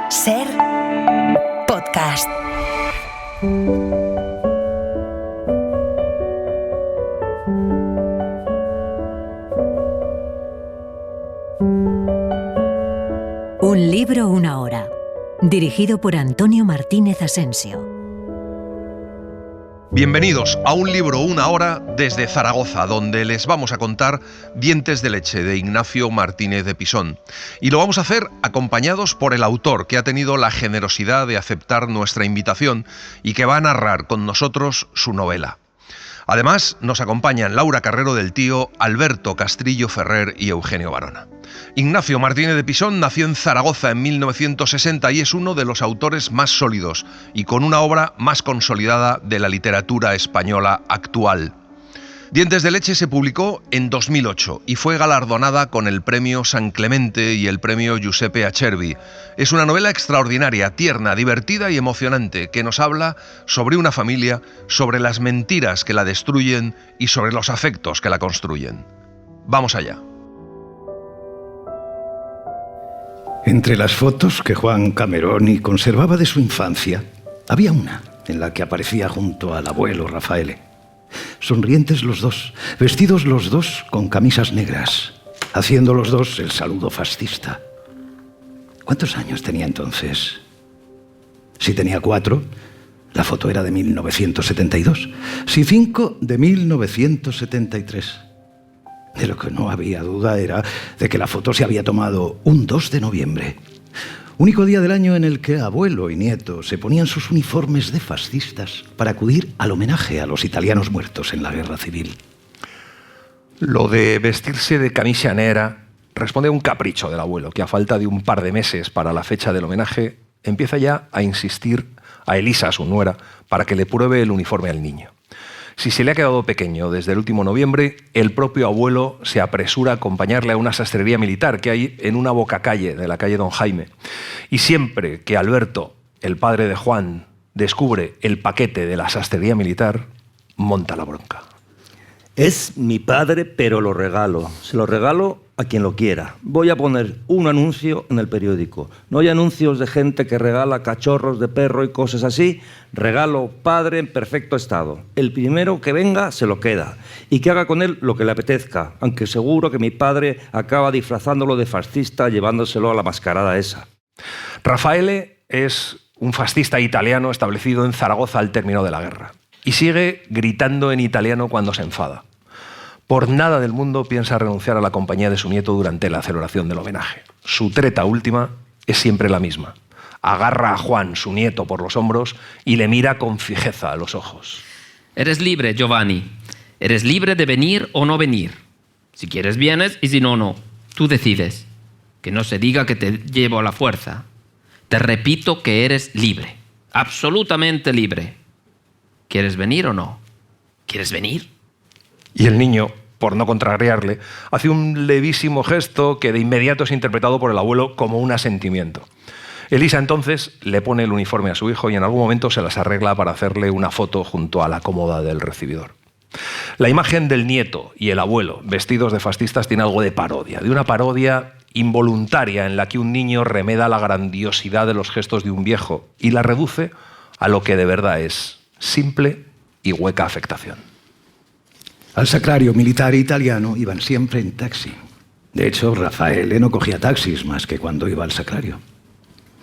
Ser podcast. Un libro, una hora. Dirigido por Antonio Martínez Asensio. Bienvenidos a Un libro, una hora desde Zaragoza, donde les vamos a contar Dientes de leche de Ignacio Martínez de Pisón. Y lo vamos a hacer acompañados por el autor, que ha tenido la generosidad de aceptar nuestra invitación y que va a narrar con nosotros su novela. Además, nos acompañan Laura Carrero del Tío, Alberto Castrillo Ferrer y Eugenio Barona. Ignacio Martínez de Pisón nació en Zaragoza en 1960 y es uno de los autores más sólidos y con una obra más consolidada de la literatura española actual. Dientes de leche se publicó en 2008 y fue galardonada con el premio San Clemente y el premio Giuseppe Acerbi. Es una novela extraordinaria, tierna, divertida y emocionante que nos habla sobre una familia, sobre las mentiras que la destruyen y sobre los afectos que la construyen. Vamos allá. Entre las fotos que Juan Cameroni conservaba de su infancia, había una en la que aparecía junto al abuelo Raffaele. Sonrientes los dos, vestidos los dos con camisas negras, haciendo los dos el saludo fascista. ¿Cuántos años tenía entonces? Si tenía 4, la foto era de 1972. Si 5, de 1973. De lo que no había duda era de que la foto se había tomado un 2 de noviembre. Único día del año en el que abuelo y nieto se ponían sus uniformes de fascistas para acudir al homenaje a los italianos muertos en la guerra civil. Lo de vestirse de camisa negra responde a un capricho del abuelo, que a falta de un par de meses para la fecha del homenaje, empieza ya a insistir a Elisa, su nuera, para que le pruebe el uniforme al niño. Si se le ha quedado pequeño desde el último noviembre, el propio abuelo se apresura a acompañarle a una sastrería militar que hay en una bocacalle de la calle Don Jaime. Y siempre que Alberto, el padre de Juan, descubre el paquete de la sastrería militar, monta la bronca. Es mi padre, pero lo regalo. Se lo regalo a quien lo quiera. Voy a poner un anuncio en el periódico. No hay anuncios de gente que regala cachorros de perro y cosas así. Regalo padre en perfecto estado. El primero que venga se lo queda. Y que haga con él lo que le apetezca. Aunque seguro que mi padre acaba disfrazándolo de fascista llevándoselo a la mascarada esa. Raffaele es un fascista italiano establecido en Zaragoza al término de la guerra. Y sigue gritando en italiano cuando se enfada. Por nada del mundo piensa renunciar a la compañía de su nieto durante la celebración del homenaje. Su treta última es siempre la misma. Agarra a Juan, su nieto, por los hombros y le mira con fijeza a los ojos. Eres libre, Giovanni. Eres libre de venir o no venir. Si quieres vienes y si no, no. Tú decides. Que no se diga que te llevo a la fuerza. Te repito que eres libre. Absolutamente libre. ¿Quieres venir o no? ¿Quieres venir? Y el niño, por no contrariarle, hace un levísimo gesto que de inmediato es interpretado por el abuelo como un asentimiento. Elisa entonces le pone el uniforme a su hijo y en algún momento se las arregla para hacerle una foto junto a la cómoda del recibidor. La imagen del nieto y el abuelo vestidos de fascistas tiene algo de parodia, de una parodia involuntaria en la que un niño remeda la grandiosidad de los gestos de un viejo y la reduce a lo que de verdad es: simple y hueca afectación. Al sacrario militar italiano iban siempre en taxi. De hecho, Raffaele no cogía taxis más que cuando iba al sacrario.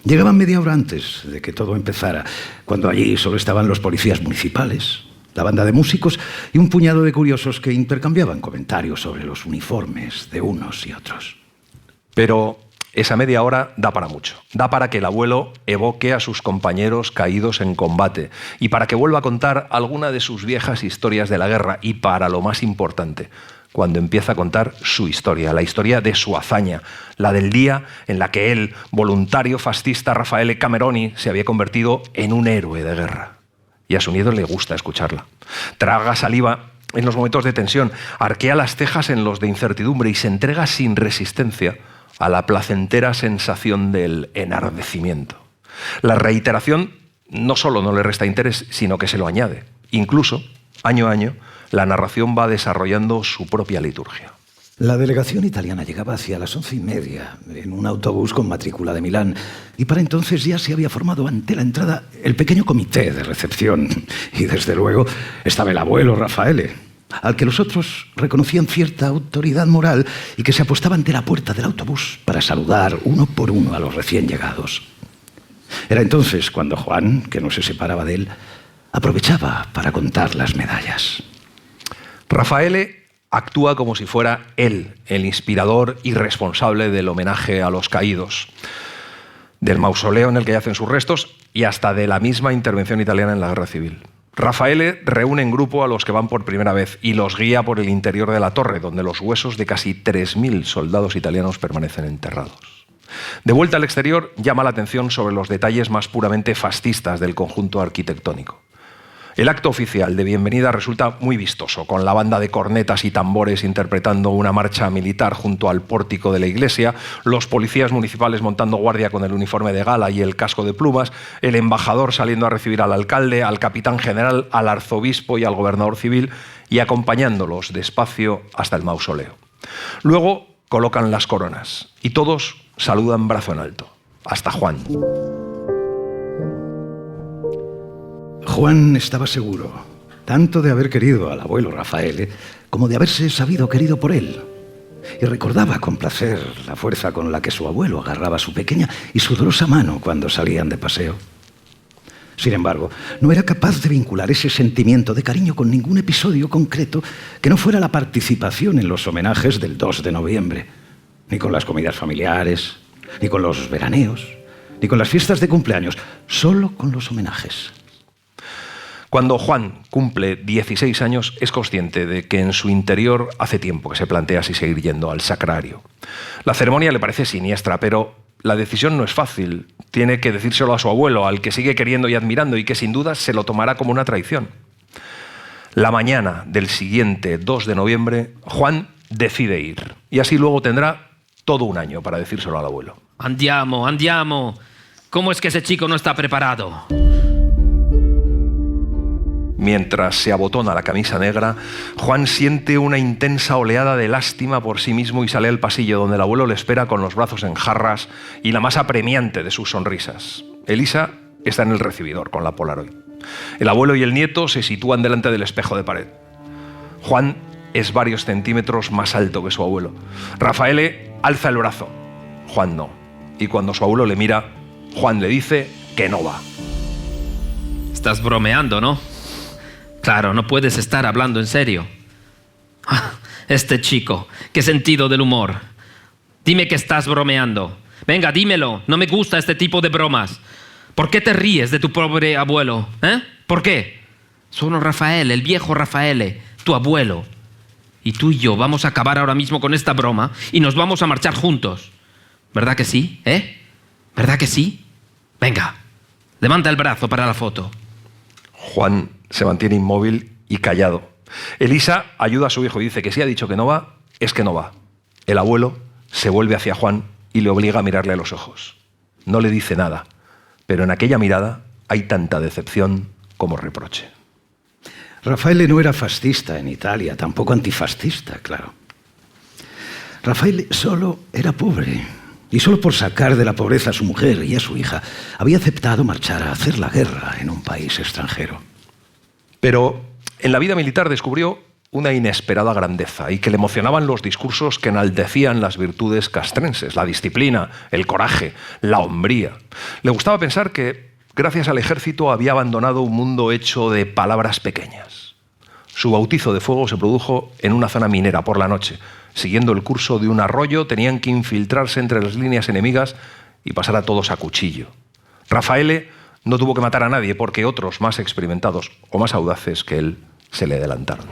Llegaban media hora antes de que todo empezara, cuando allí solo estaban los policías municipales, la banda de músicos y un puñado de curiosos que intercambiaban comentarios sobre los uniformes de unos y otros. Pero esa media hora da para mucho. Da para que el abuelo evoque a sus compañeros caídos en combate y para que vuelva a contar alguna de sus viejas historias de la guerra y para lo más importante, cuando empieza a contar su historia, la historia de su hazaña, la del día en la que él, voluntario fascista Raffaele Cameroni, se había convertido en un héroe de guerra. Y a su nieto le gusta escucharla. Traga saliva en los momentos de tensión, arquea las cejas en los de incertidumbre y se entrega sin resistencia a la placentera sensación del enardecimiento. La reiteración no solo no le resta interés, sino que se lo añade. Incluso, año a año, la narración va desarrollando su propia liturgia. La delegación italiana llegaba hacia las 11:30 en un autobús con matrícula de Milán, y para entonces ya se había formado ante la entrada el pequeño comité de recepción. Y desde luego estaba el abuelo Raffaele, al que los otros reconocían cierta autoridad moral y que se apostaba ante la puerta del autobús para saludar uno por uno a los recién llegados. Era entonces cuando Juan, que no se separaba de él, aprovechaba para contar las medallas. Raffaele actúa como si fuera él el inspirador y responsable del homenaje a los caídos, del mausoleo en el que yacen sus restos y hasta de la misma intervención italiana en la Guerra Civil. Raffaele reúne en grupo a los que van por primera vez y los guía por el interior de la torre, donde los huesos de casi 3.000 soldados italianos permanecen enterrados. De vuelta al exterior, llama la atención sobre los detalles más puramente fascistas del conjunto arquitectónico. El acto oficial de bienvenida resulta muy vistoso, con la banda de cornetas y tambores interpretando una marcha militar junto al pórtico de la iglesia, los policías municipales montando guardia con el uniforme de gala y el casco de plumas, el embajador saliendo a recibir al alcalde, al capitán general, al arzobispo y al gobernador civil, y acompañándolos despacio hasta el mausoleo. Luego colocan las coronas y todos saludan brazo en alto, hasta Juan. Juan estaba seguro, tanto de haber querido al abuelo Raffaele como de haberse sabido querido por él. Y recordaba con placer la fuerza con la que su abuelo agarraba su pequeña y sudorosa mano cuando salían de paseo. Sin embargo, no era capaz de vincular ese sentimiento de cariño con ningún episodio concreto que no fuera la participación en los homenajes del 2 de noviembre, ni con las comidas familiares, ni con los veraneos, ni con las fiestas de cumpleaños, solo con los homenajes. Cuando Juan cumple 16 años, es consciente de que en su interior hace tiempo que se plantea si seguir yendo al sacrario. La ceremonia le parece siniestra, pero la decisión no es fácil. Tiene que decírselo a su abuelo, al que sigue queriendo y admirando y que sin duda se lo tomará como una traición. La mañana del siguiente 2 de noviembre, Juan decide ir. Y así luego tendrá todo un año para decírselo al abuelo. Andiamo, andiamo. ¿Cómo es que ese chico no está preparado? Mientras se abotona la camisa negra, Juan siente una intensa oleada de lástima por sí mismo y sale al pasillo donde el abuelo le espera con los brazos en jarras y la más apremiante de sus sonrisas. Elisa está en el recibidor con la Polaroid. El abuelo y el nieto se sitúan delante del espejo de pared. Juan es varios centímetros más alto que su abuelo. Raffaele alza el brazo. Juan no. Y cuando su abuelo le mira, Juan le dice que no va. Estás bromeando, ¿no? Claro, no puedes estar hablando en serio. Este chico, qué sentido del humor. Dime que estás bromeando. Venga, dímelo. No me gusta este tipo de bromas. ¿Por qué te ríes de tu pobre abuelo? ¿Por qué? Sono Raffaele, el viejo Raffaele, tu abuelo. Y tú y yo vamos a acabar ahora mismo con esta broma y nos vamos a marchar juntos. ¿Verdad que sí? ¿Verdad que sí? Venga, levanta el brazo para la foto. Juan se mantiene inmóvil y callado. Elisa ayuda a su hijo y dice que si ha dicho que no va, es que no va. El abuelo se vuelve hacia Juan y le obliga a mirarle a los ojos. No le dice nada, pero en aquella mirada hay tanta decepción como reproche. Raffaele no era fascista en Italia, tampoco antifascista, claro. Raffaele solo era pobre. Y solo por sacar de la pobreza a su mujer y a su hija, había aceptado marchar a hacer la guerra en un país extranjero. Pero en la vida militar descubrió una inesperada grandeza y que le emocionaban los discursos que enaltecían las virtudes castrenses, la disciplina, el coraje, la hombría. Le gustaba pensar que, gracias al ejército, había abandonado un mundo hecho de palabras pequeñas. Su bautizo de fuego se produjo en una zona minera por la noche. Siguiendo el curso de un arroyo, tenían que infiltrarse entre las líneas enemigas y pasar a todos a cuchillo. Raffaele no tuvo que matar a nadie porque otros más experimentados o más audaces que él se le adelantaron.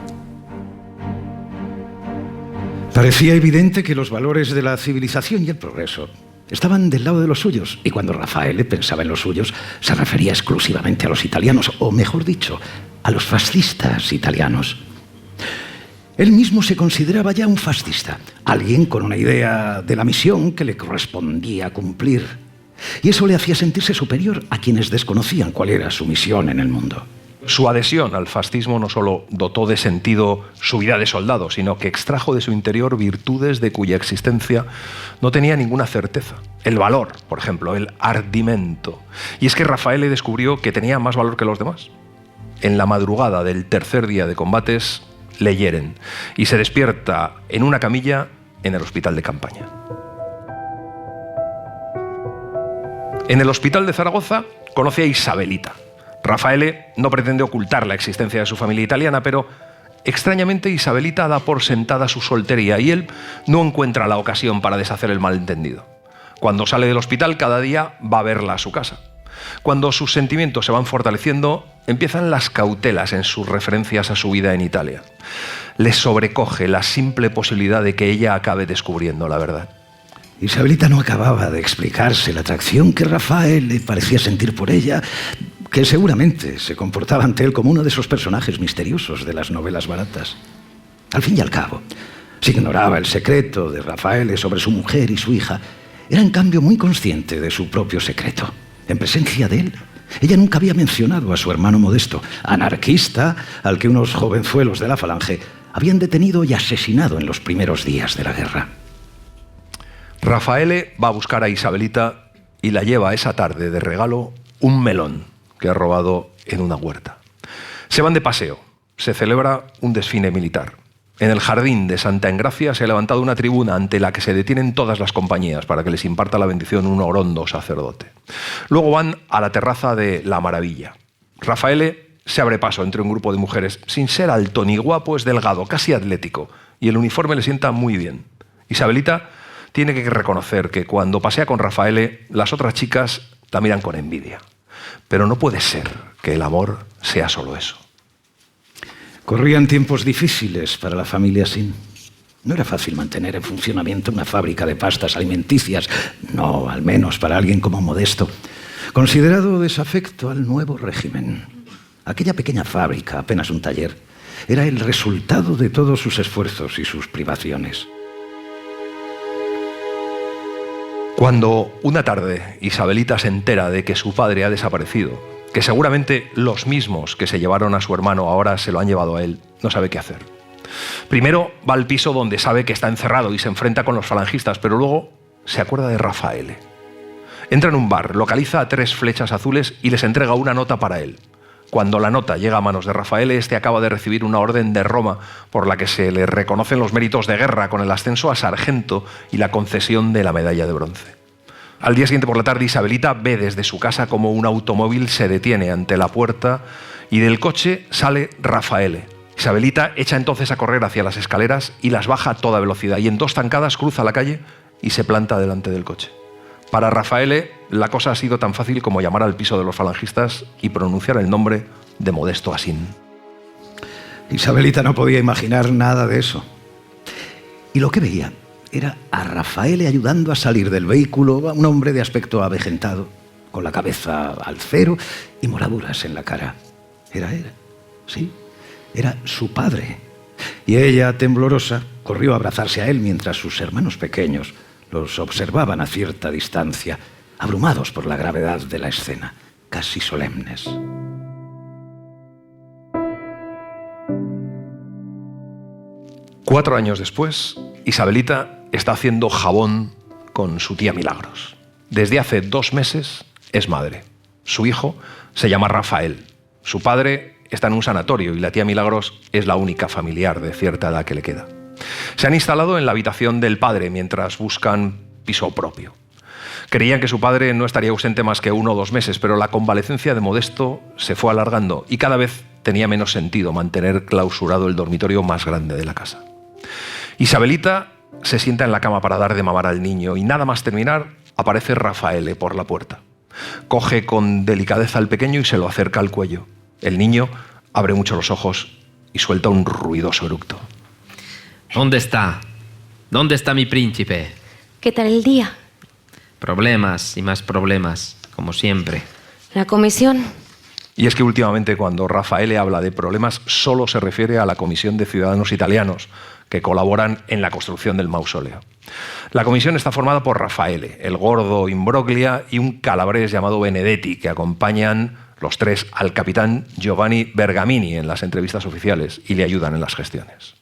Parecía evidente que los valores de la civilización y el progreso estaban del lado de los suyos, y cuando Raffaele pensaba en los suyos, se refería exclusivamente a los italianos, o mejor dicho, a los fascistas italianos. Él mismo se consideraba ya un fascista, alguien con una idea de la misión que le correspondía cumplir. Y eso le hacía sentirse superior a quienes desconocían cuál era su misión en el mundo. Su adhesión al fascismo no solo dotó de sentido su vida de soldado, sino que extrajo de su interior virtudes de cuya existencia no tenía ninguna certeza. El valor, por ejemplo, el ardimento. Y es que Raffaele descubrió que tenía más valor que los demás. En la madrugada del tercer día de combates le hieren y se despierta en una camilla en el hospital de campaña. En el hospital de Zaragoza conoce a Isabelita. Raffaele no pretende ocultar la existencia de su familia italiana, pero extrañamente Isabelita da por sentada su soltería y él no encuentra la ocasión para deshacer el malentendido. Cuando sale del hospital, cada día va a verla a su casa. Cuando sus sentimientos se van fortaleciendo, empiezan las cautelas en sus referencias a su vida en Italia. Le sobrecoge la simple posibilidad de que ella acabe descubriendo la verdad. Isabelita no acababa de explicarse la atracción que Raffaele parecía sentir por ella, que seguramente se comportaba ante él como uno de esos personajes misteriosos de las novelas baratas. Al fin y al cabo, si ignoraba el secreto de Raffaele sobre su mujer y su hija, era en cambio muy consciente de su propio secreto. En presencia de él, ella nunca había mencionado a su hermano Modesto, anarquista al que unos jovenzuelos de la Falange habían detenido y asesinado en los primeros días de la guerra. Raffaele va a buscar a Isabelita y la lleva esa tarde de regalo un melón que ha robado en una huerta. Se van de paseo, se celebra un desfile militar. En el jardín de Santa Engracia se ha levantado una tribuna ante la que se detienen todas las compañías para que les imparta la bendición un orondo sacerdote. Luego van a la terraza de La Maravilla. Raffaele se abre paso entre un grupo de mujeres. Sin ser alto ni guapo, es delgado, casi atlético, y el uniforme le sienta muy bien. Isabelita tiene que reconocer que cuando pasea con Raffaele, las otras chicas la miran con envidia. Pero no puede ser que el amor sea solo eso. Corrían tiempos difíciles para la familia Sin. No era fácil mantener en funcionamiento una fábrica de pastas alimenticias, no, al menos para alguien como Modesto, considerado desafecto al nuevo régimen. Aquella pequeña fábrica, apenas un taller, era el resultado de todos sus esfuerzos y sus privaciones. Cuando una tarde Isabelita se entera de que su padre ha desaparecido, que seguramente los mismos que se llevaron a su hermano ahora se lo han llevado a él, no sabe qué hacer. Primero va al piso donde sabe que está encerrado y se enfrenta con los falangistas, pero luego se acuerda de Raffaele. Entra en un bar, localiza a 3 flechas azules y les entrega una nota para él. Cuando la nota llega a manos de Raffaele, este acaba de recibir una orden de Roma por la que se le reconocen los méritos de guerra con el ascenso a sargento y la concesión de la medalla de bronce. Al día siguiente por la tarde, Isabelita ve desde su casa como un automóvil se detiene ante la puerta y del coche sale Raffaele. Isabelita echa entonces a correr hacia las escaleras y las baja a toda velocidad y en 2 zancadas cruza la calle y se planta delante del coche. Para Raffaele, la cosa ha sido tan fácil como llamar al piso de los falangistas y pronunciar el nombre de Modesto Asín. Isabelita no podía imaginar nada de eso. Y lo que veía era a Raffaele ayudando a salir del vehículo a un hombre de aspecto avejentado, con la cabeza al cero y moraduras en la cara. Era él, sí, era su padre. Y ella, temblorosa, corrió a abrazarse a él mientras sus hermanos pequeños los observaban a cierta distancia, abrumados por la gravedad de la escena, casi solemnes. Cuatro años después, Isabelita está haciendo jabón con su tía Milagros. Desde hace 2 meses es madre. Su hijo se llama Rafael. Su padre está en un sanatorio y la tía Milagros es la única familiar de cierta edad que le queda. Se han instalado en la habitación del padre mientras buscan piso propio. Creían que su padre no estaría ausente más que 1 o 2 meses, pero la convalecencia de Modesto se fue alargando y cada vez tenía menos sentido mantener clausurado el dormitorio más grande de la casa. Isabelita se sienta en la cama para dar de mamar al niño y nada más terminar aparece Raffaele por la puerta. Coge con delicadeza al pequeño y se lo acerca al cuello. El niño abre mucho los ojos y suelta un ruidoso eructo. ¿Dónde está? ¿Dónde está mi príncipe? ¿Qué tal el día? Problemas y más problemas, como siempre. La comisión. Y es que últimamente cuando Raffaele habla de problemas solo se refiere a la Comisión de Ciudadanos Italianos que colaboran en la construcción del mausoleo. La comisión está formada por Raffaele, el gordo Imbroglia y un calabrés llamado Benedetti, que acompañan los tres al capitán Giovanni Bergamini en las entrevistas oficiales y le ayudan en las gestiones.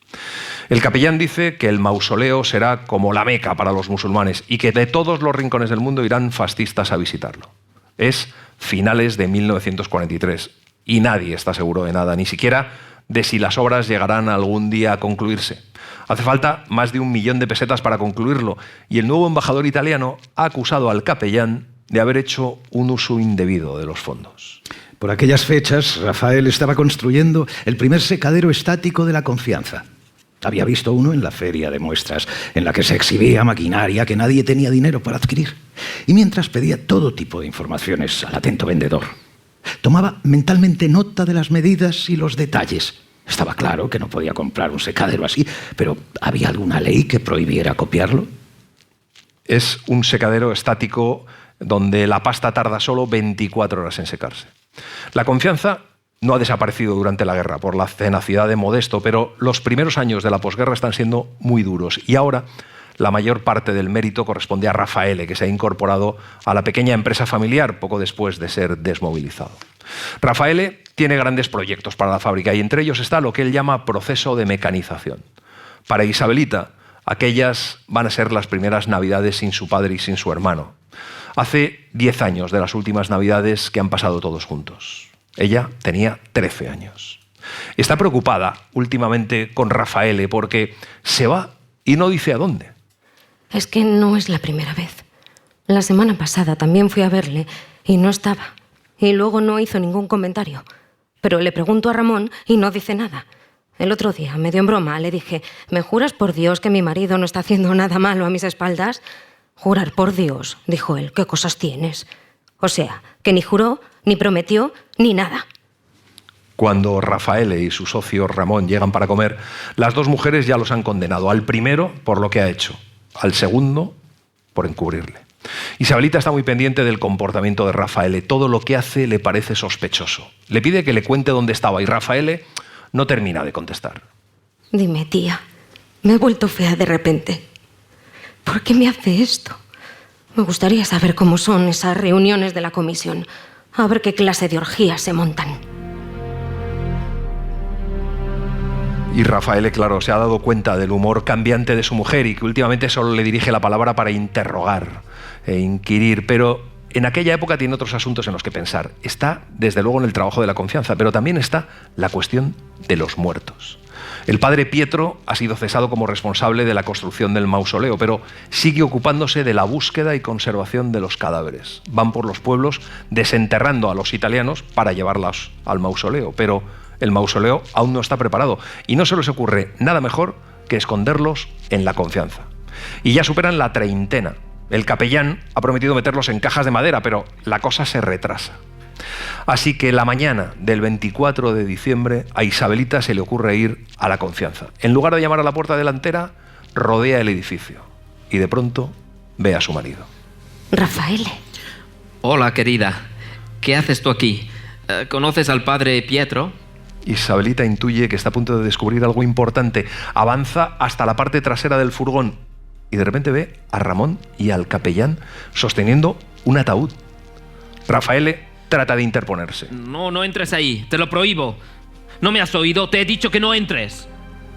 El capellán dice que el mausoleo será como la Meca para los musulmanes y que de todos los rincones del mundo irán fascistas a visitarlo. Es finales de 1943 y nadie está seguro de nada, ni siquiera de si las obras llegarán algún día a concluirse. Hace falta más de 1 millón de pesetas para concluirlo y el nuevo embajador italiano ha acusado al capellán de haber hecho un uso indebido de los fondos. Por aquellas fechas, Rafael estaba construyendo el primer secadero estático de la confianza. Había visto uno en la feria de muestras, en la que se exhibía maquinaria que nadie tenía dinero para adquirir. Y mientras pedía todo tipo de informaciones al atento vendedor, tomaba mentalmente nota de las medidas y los detalles. Estaba claro que no podía comprar un secadero así, pero ¿había alguna ley que prohibiera copiarlo? Es un secadero estático donde la pasta tarda solo 24 horas en secarse. La confianza no ha desaparecido durante la guerra por la tenacidad de Modesto, pero los primeros años de la posguerra están siendo muy duros y ahora la mayor parte del mérito corresponde a Raffaele, que se ha incorporado a la pequeña empresa familiar poco después de ser desmovilizado. Raffaele tiene grandes proyectos para la fábrica y entre ellos está lo que él llama proceso de mecanización. Para Isabelita, aquellas van a ser las primeras navidades sin su padre y sin su hermano. Hace 10 años de las últimas navidades que han pasado todos juntos. Ella tenía 13 años. Está preocupada últimamente con Raffaele porque se va y no dice a dónde. Es que no es la primera vez. La semana pasada también fui a verle y no estaba. Y luego no hizo ningún comentario. Pero le pregunto a Ramón y no dice nada. El otro día, medio en broma, le dije: ¿me juras por Dios que mi marido no está haciendo nada malo a mis espaldas? Jurar por Dios, dijo él, ¿qué cosas tienes? O sea, que ni juró, ni prometió, ni nada. Cuando Raffaele y su socio Ramón llegan para comer, las dos mujeres ya los han condenado. Al primero, por lo que ha hecho. Al segundo, por encubrirle. Isabelita está muy pendiente del comportamiento de Raffaele. Todo lo que hace le parece sospechoso. Le pide que le cuente dónde estaba y Raffaele no termina de contestar. Dime, tía, me he vuelto fea de repente. ¿Por qué me hace esto? Me gustaría saber cómo son esas reuniones de la comisión. A ver qué clase de orgías se montan. Y Raffaele, claro, se ha dado cuenta del humor cambiante de su mujer y que últimamente solo le dirige la palabra para interrogar e inquirir, pero en aquella época tiene otros asuntos en los que pensar. Está, desde luego, en el trabajo de la confianza, pero también está la cuestión de los muertos. El padre Pietro ha sido cesado como responsable de la construcción del mausoleo, pero sigue ocupándose de la búsqueda y conservación de los cadáveres. Van por los pueblos desenterrando a los italianos para llevarlos al mausoleo, pero el mausoleo aún no está preparado y no se les ocurre nada mejor que esconderlos en la confianza. Y ya superan la 30. El capellán ha prometido meterlos en cajas de madera, pero la cosa se retrasa. Así que la mañana del 24 de diciembre a Isabelita se le ocurre ir a la confianza. En lugar de llamar a la puerta delantera, rodea el edificio y de pronto ve a su marido. Raffaele. Hola, querida. ¿Qué haces tú aquí? ¿Conoces al padre Pietro? Isabelita intuye que está a punto de descubrir algo importante. Avanza hasta la parte trasera del furgón y de repente ve a Ramón y al capellán sosteniendo un ataúd. Raffaele trata de interponerse. No entres ahí, te lo prohíbo. ¿No me has oído? Te he dicho que no entres.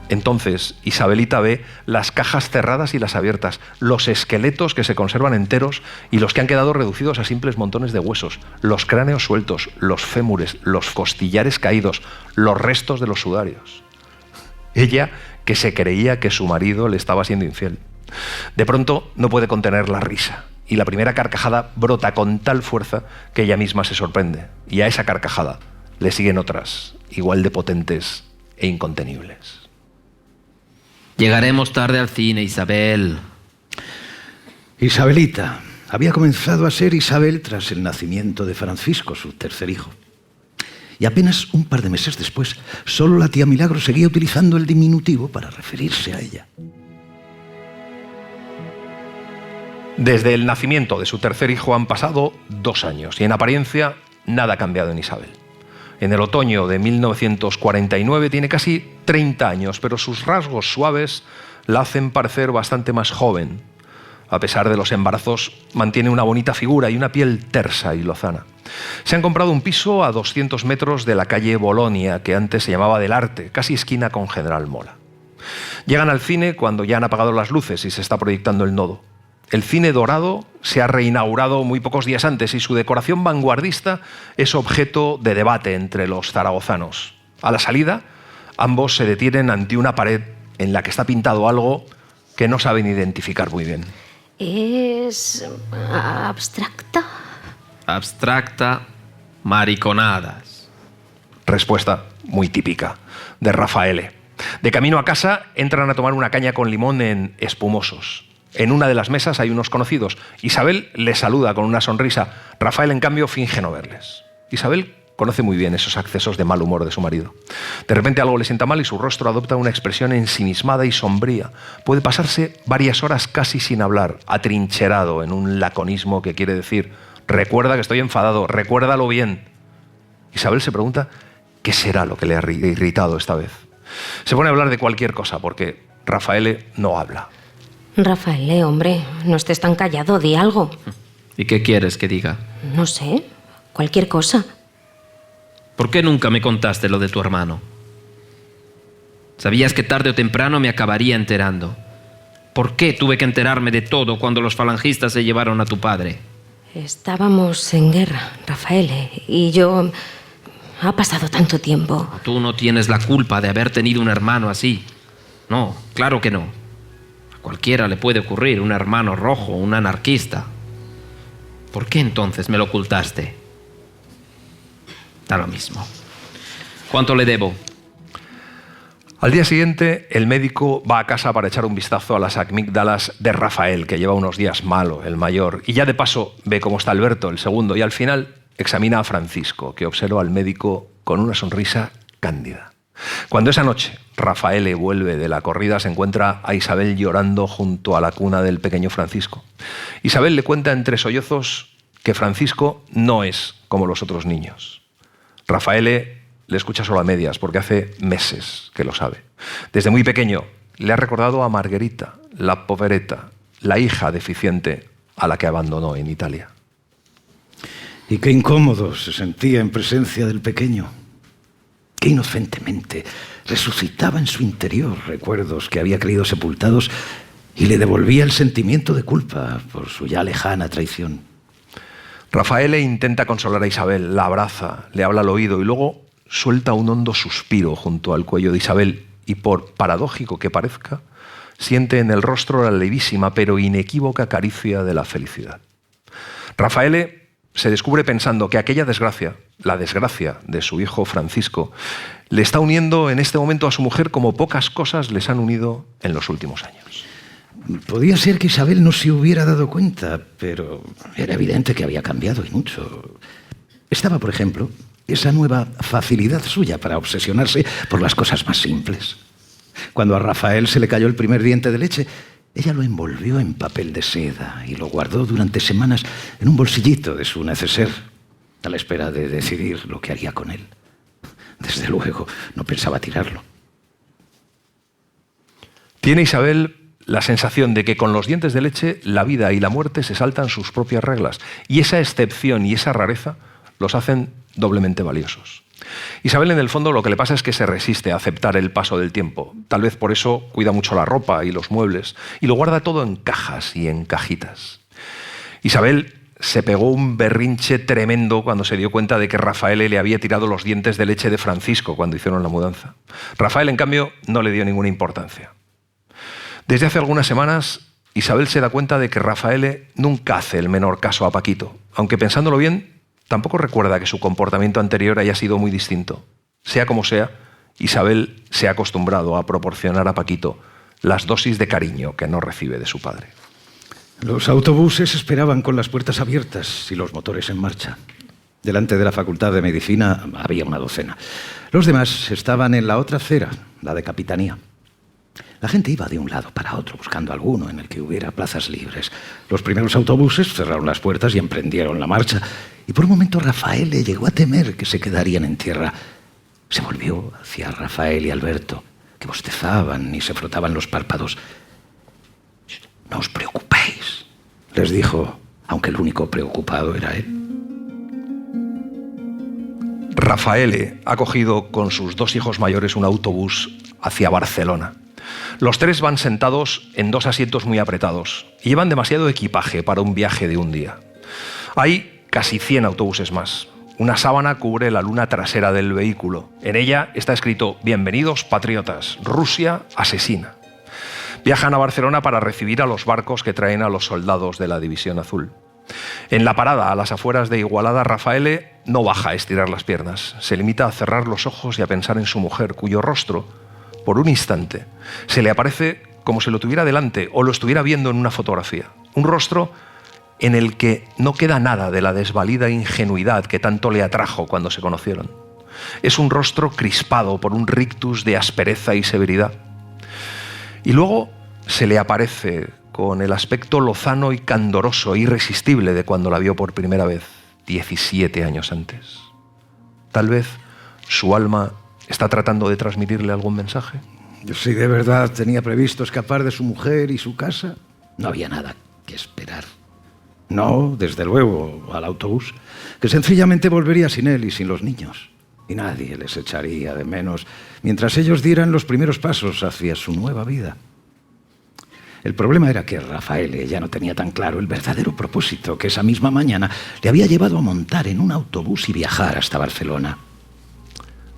Entonces Isabelita ve las cajas cerradas y las abiertas, los esqueletos que se conservan enteros y los que han quedado reducidos a simples montones de huesos, los cráneos sueltos, los fémures, los costillares caídos, los restos de los sudarios. Ella, que se creía que su marido le estaba siendo infiel. De pronto no puede contener la risa y la primera carcajada brota con tal fuerza que ella misma se sorprende. Y a esa carcajada le siguen otras, igual de potentes e incontenibles. Llegaremos tarde al cine, Isabel. Isabelita había comenzado a ser Isabel tras el nacimiento de Francisco, su tercer hijo. Y apenas un par de meses después, solo la tía Milagro seguía utilizando el diminutivo para referirse a ella. Desde el nacimiento de su tercer hijo han pasado 2 años y en apariencia nada ha cambiado en Isabel. En el otoño de 1949 tiene casi 30 años, pero sus rasgos suaves la hacen parecer bastante más joven. A pesar de los embarazos, mantiene una bonita figura y una piel tersa y lozana. Se han comprado un piso a 200 metros de la calle Bolonia, que antes se llamaba Del Arte, casi esquina con General Mola. Llegan al cine cuando ya han apagado las luces y se está proyectando El Nodo. El cine dorado se ha reinaugurado muy pocos días antes y su decoración vanguardista es objeto de debate entre los zaragozanos. A la salida, ambos se detienen ante una pared en la que está pintado algo que no saben identificar muy bien. ¿Es abstracta? Abstracta, mariconadas. Respuesta muy típica de Raffaele. De camino a casa, entran a tomar una caña con limón en Espumosos. En una de las mesas hay unos conocidos. Isabel les saluda con una sonrisa. Rafael, en cambio, finge no verles. Isabel conoce muy bien esos accesos de mal humor de su marido. De repente algo le sienta mal y su rostro adopta una expresión ensimismada y sombría. Puede pasarse varias horas casi sin hablar, atrincherado en un laconismo que quiere decir: recuerda que estoy enfadado, recuérdalo bien. Isabel se pregunta qué será lo que le ha irritado esta vez. Se pone a hablar de cualquier cosa porque Raffaele no habla. Rafael, hombre, no estés tan callado, di algo. ¿Y qué quieres que diga? No sé, cualquier cosa. ¿Por qué nunca me contaste lo de tu hermano? Sabías que tarde o temprano me acabaría enterando. ¿Por qué tuve que enterarme de todo cuando los falangistas se llevaron a tu padre? Estábamos en guerra, Rafael, y yo... Ha pasado tanto tiempo. Tú no tienes la culpa de haber tenido un hermano así. No, claro que no. A cualquiera le puede ocurrir un hermano rojo, un anarquista. ¿Por qué entonces me lo ocultaste? Da lo mismo. ¿Cuánto le debo? Al día siguiente, el médico va a casa para echar un vistazo a las amígdalas de Rafael, que lleva unos días malo, el mayor, y ya de paso ve cómo está Alberto, el segundo, y al final examina a Francisco, que observa al médico con una sonrisa cándida. Cuando esa noche Rafael vuelve de la corrida, se encuentra a Isabel llorando junto a la cuna del pequeño Francisco. Isabel le cuenta entre sollozos que Francisco no es como los otros niños. Rafael le escucha solo a medias porque hace meses que lo sabe. Desde muy pequeño le ha recordado a Margherita, la povereta, la hija deficiente a la que abandonó en Italia. Y qué incómodo se sentía en presencia del pequeño. Qué inocentemente resucitaba en su interior recuerdos que había creído sepultados y le devolvía el sentimiento de culpa por su ya lejana traición. Rafael intenta consolar a Isabel, la abraza, le habla al oído y luego suelta un hondo suspiro junto al cuello de Isabel y, por paradójico que parezca, siente en el rostro la levísima pero inequívoca caricia de la felicidad. Rafael se descubre pensando que aquella desgracia, la desgracia de su hijo Francisco, le está uniendo en este momento a su mujer como pocas cosas les han unido en los últimos años. Podía ser que Isabel no se hubiera dado cuenta, pero era evidente que había cambiado y mucho. Estaba, por ejemplo, esa nueva facilidad suya para obsesionarse por las cosas más simples. Cuando a Rafael se le cayó el primer diente de leche, ella lo envolvió en papel de seda y lo guardó durante semanas en un bolsillito de su neceser, a la espera de decidir lo que haría con él. Desde luego, no pensaba tirarlo. Tiene Isabel la sensación de que con los dientes de leche la vida y la muerte se saltan sus propias reglas, y esa excepción y esa rareza los hacen doblemente valiosos. Isabel, en el fondo, lo que le pasa es que se resiste a aceptar el paso del tiempo. Tal vez por eso cuida mucho la ropa y los muebles y lo guarda todo en cajas y en cajitas. Isabel se pegó un berrinche tremendo cuando se dio cuenta de que Rafael le había tirado los dientes de leche de Francisco cuando hicieron la mudanza. Rafael, en cambio, no le dio ninguna importancia. Desde hace algunas semanas, Isabel se da cuenta de que Rafael nunca hace el menor caso a Paquito, aunque pensándolo bien, tampoco recuerda que su comportamiento anterior haya sido muy distinto. Sea como sea, Isabel se ha acostumbrado a proporcionar a Paquito las dosis de cariño que no recibe de su padre. Los autobuses esperaban con las puertas abiertas y los motores en marcha. Delante de la Facultad de Medicina había una docena. Los demás estaban en la otra acera, la de Capitanía. La gente iba de un lado para otro buscando alguno en el que hubiera plazas libres. Los primeros autobuses cerraron las puertas y emprendieron la marcha, y por un momento Rafael llegó a temer que se quedarían en tierra. Se volvió hacia Rafael y Alberto, que bostezaban y se frotaban los párpados. «No os preocupéis», les dijo, aunque el único preocupado era él. Rafael ha cogido con sus 2 hijos mayores un autobús hacia Barcelona. Los 3 van sentados en 2 asientos muy apretados y llevan demasiado equipaje para un viaje de un día. Hay casi 100 autobuses más. Una sábana cubre la luna trasera del vehículo. En ella está escrito: «Bienvenidos, patriotas, Rusia asesina». Viajan a Barcelona para recibir a los barcos que traen a los soldados de la División Azul. En la parada, a las afueras de Igualada, Rafael no baja a estirar las piernas. Se limita a cerrar los ojos y a pensar en su mujer, cuyo rostro, por un instante, se le aparece como si lo tuviera delante o lo estuviera viendo en una fotografía. Un rostro en el que no queda nada de la desvalida ingenuidad que tanto le atrajo cuando se conocieron. Es un rostro crispado por un rictus de aspereza y severidad. Y luego se le aparece con el aspecto lozano y candoroso, irresistible de cuando la vio por primera vez, 17 años antes. Tal vez su alma está tratando de transmitirle algún mensaje. Si de verdad tenía previsto escapar de su mujer y su casa, no había nada que esperar. No, desde luego, al autobús, que sencillamente volvería sin él y sin los niños. Y nadie les echaría de menos mientras ellos dieran los primeros pasos hacia su nueva vida. El problema era que Rafael ya no tenía tan claro el verdadero propósito que esa misma mañana le había llevado a montar en un autobús y viajar hasta Barcelona.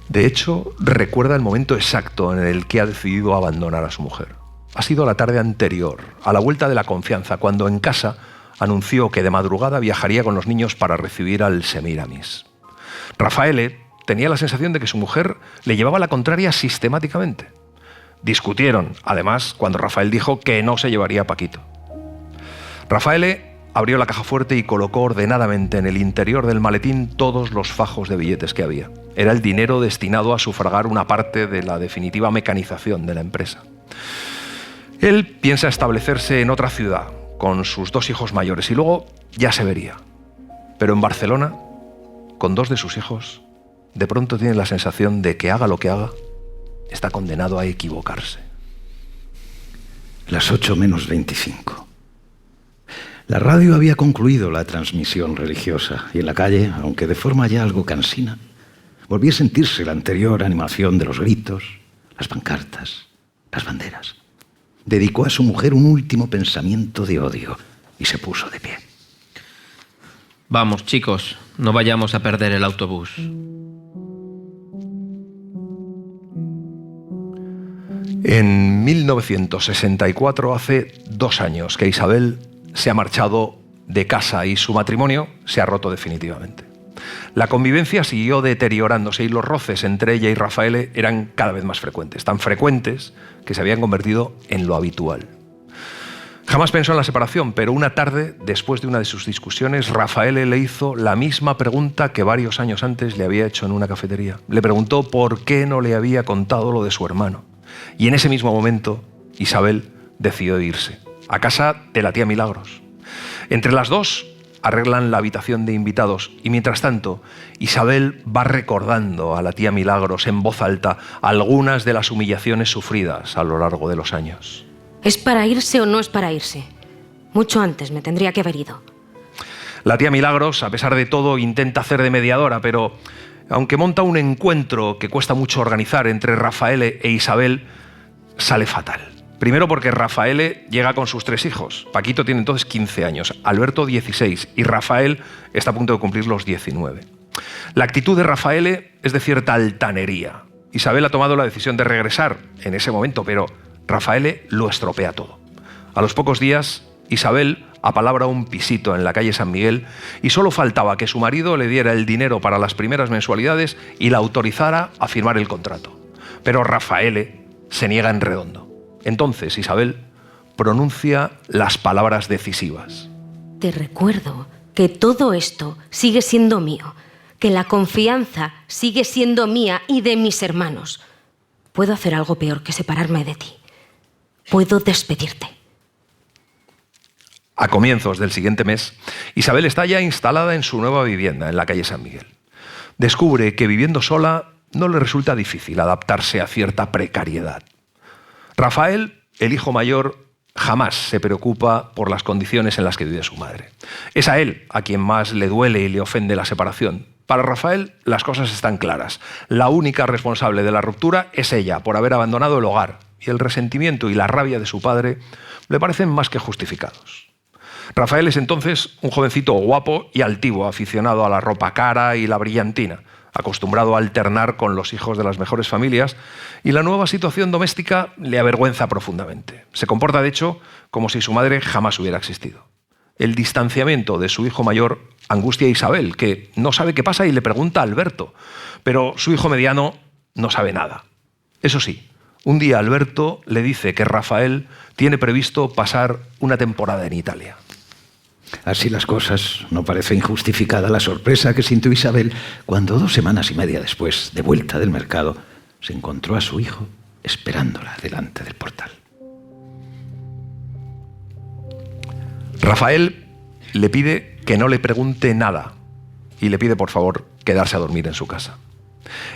De hecho, recuerda el momento exacto en el que ha decidido abandonar a su mujer. Ha sido la tarde anterior, a la vuelta de la confianza, cuando en casa anunció que de madrugada viajaría con los niños para recibir al Semíramis. Rafael tenía la sensación de que su mujer le llevaba la contraria sistemáticamente. Discutieron, además, cuando Rafael dijo que no se llevaría a Paquito. Rafael abrió la caja fuerte y colocó ordenadamente en el interior del maletín todos los fajos de billetes que había. Era el dinero destinado a sufragar una parte de la definitiva mecanización de la empresa. Él piensa establecerse en otra ciudad con sus 2 hijos mayores y luego ya se vería. Pero en Barcelona, con 2 de sus hijos, de pronto tiene la sensación de que haga lo que haga, está condenado a equivocarse. Las 8:25. La radio había concluido la transmisión religiosa y en la calle, aunque de forma ya algo cansina, volvía a sentirse la anterior animación de los gritos, las pancartas, las banderas. Dedicó a su mujer un último pensamiento de odio y se puso de pie. Vamos, chicos, no vayamos a perder el autobús. En 1964, hace 2 años que Isabel se ha marchado de casa y su matrimonio se ha roto definitivamente. La convivencia siguió deteriorándose y los roces entre ella y Rafael eran cada vez más frecuentes, tan frecuentes que se habían convertido en lo habitual. Jamás pensó en la separación, pero una tarde, después de una de sus discusiones, Rafael le hizo la misma pregunta que varios años antes le había hecho en una cafetería. Le preguntó por qué no le había contado lo de su hermano. Y en ese mismo momento, Isabel decidió irse, a casa de la tía Milagros. Entre las 2 arreglan la habitación de invitados y mientras tanto, Isabel va recordando a la tía Milagros en voz alta algunas de las humillaciones sufridas a lo largo de los años. ¿Es para irse o no es para irse? Mucho antes me tendría que haber ido. La tía Milagros, a pesar de todo, intenta hacer de mediadora, pero aunque monta un encuentro que cuesta mucho organizar entre Rafael e Isabel, sale fatal. Primero porque Rafael llega con sus 3 hijos. Paquito tiene entonces 15 años, Alberto 16 y Rafael está a punto de cumplir los 19. La actitud de Rafael es de cierta altanería. Isabel ha tomado la decisión de regresar en ese momento, pero Rafael lo estropea todo. A los pocos días, Isabel apalabra un pisito en la calle San Miguel y solo faltaba que su marido le diera el dinero para las primeras mensualidades y la autorizara a firmar el contrato. Pero Rafael se niega en redondo. Entonces Isabel pronuncia las palabras decisivas. Te recuerdo que todo esto sigue siendo mío, que la confianza sigue siendo mía y de mis hermanos. Puedo hacer algo peor que separarme de ti. Puedo despedirte. A comienzos del siguiente mes, Isabel está ya instalada en su nueva vivienda, en la calle San Miguel. Descubre que viviendo sola no le resulta difícil adaptarse a cierta precariedad. Rafael, el hijo mayor, jamás se preocupa por las condiciones en las que vive su madre. Es a él a quien más le duele y le ofende la separación. Para Rafael, las cosas están claras. La única responsable de la ruptura es ella, por haber abandonado el hogar, y el resentimiento y la rabia de su padre le parecen más que justificados. Rafael es entonces un jovencito guapo y altivo, aficionado a la ropa cara y la brillantina, acostumbrado a alternar con los hijos de las mejores familias, y la nueva situación doméstica le avergüenza profundamente. Se comporta, de hecho, como si su madre jamás hubiera existido. El distanciamiento de su hijo mayor angustia a Isabel, que no sabe qué pasa y le pregunta a Alberto, pero su hijo mediano no sabe nada. Eso sí, un día Alberto le dice que Rafael tiene previsto pasar una temporada en Italia. Así las cosas, no parece injustificada la sorpresa que sintió Isabel cuando 2 semanas y media después, de vuelta del mercado, se encontró a su hijo esperándola delante del portal. Rafael le pide que no le pregunte nada y le pide, por favor, quedarse a dormir en su casa.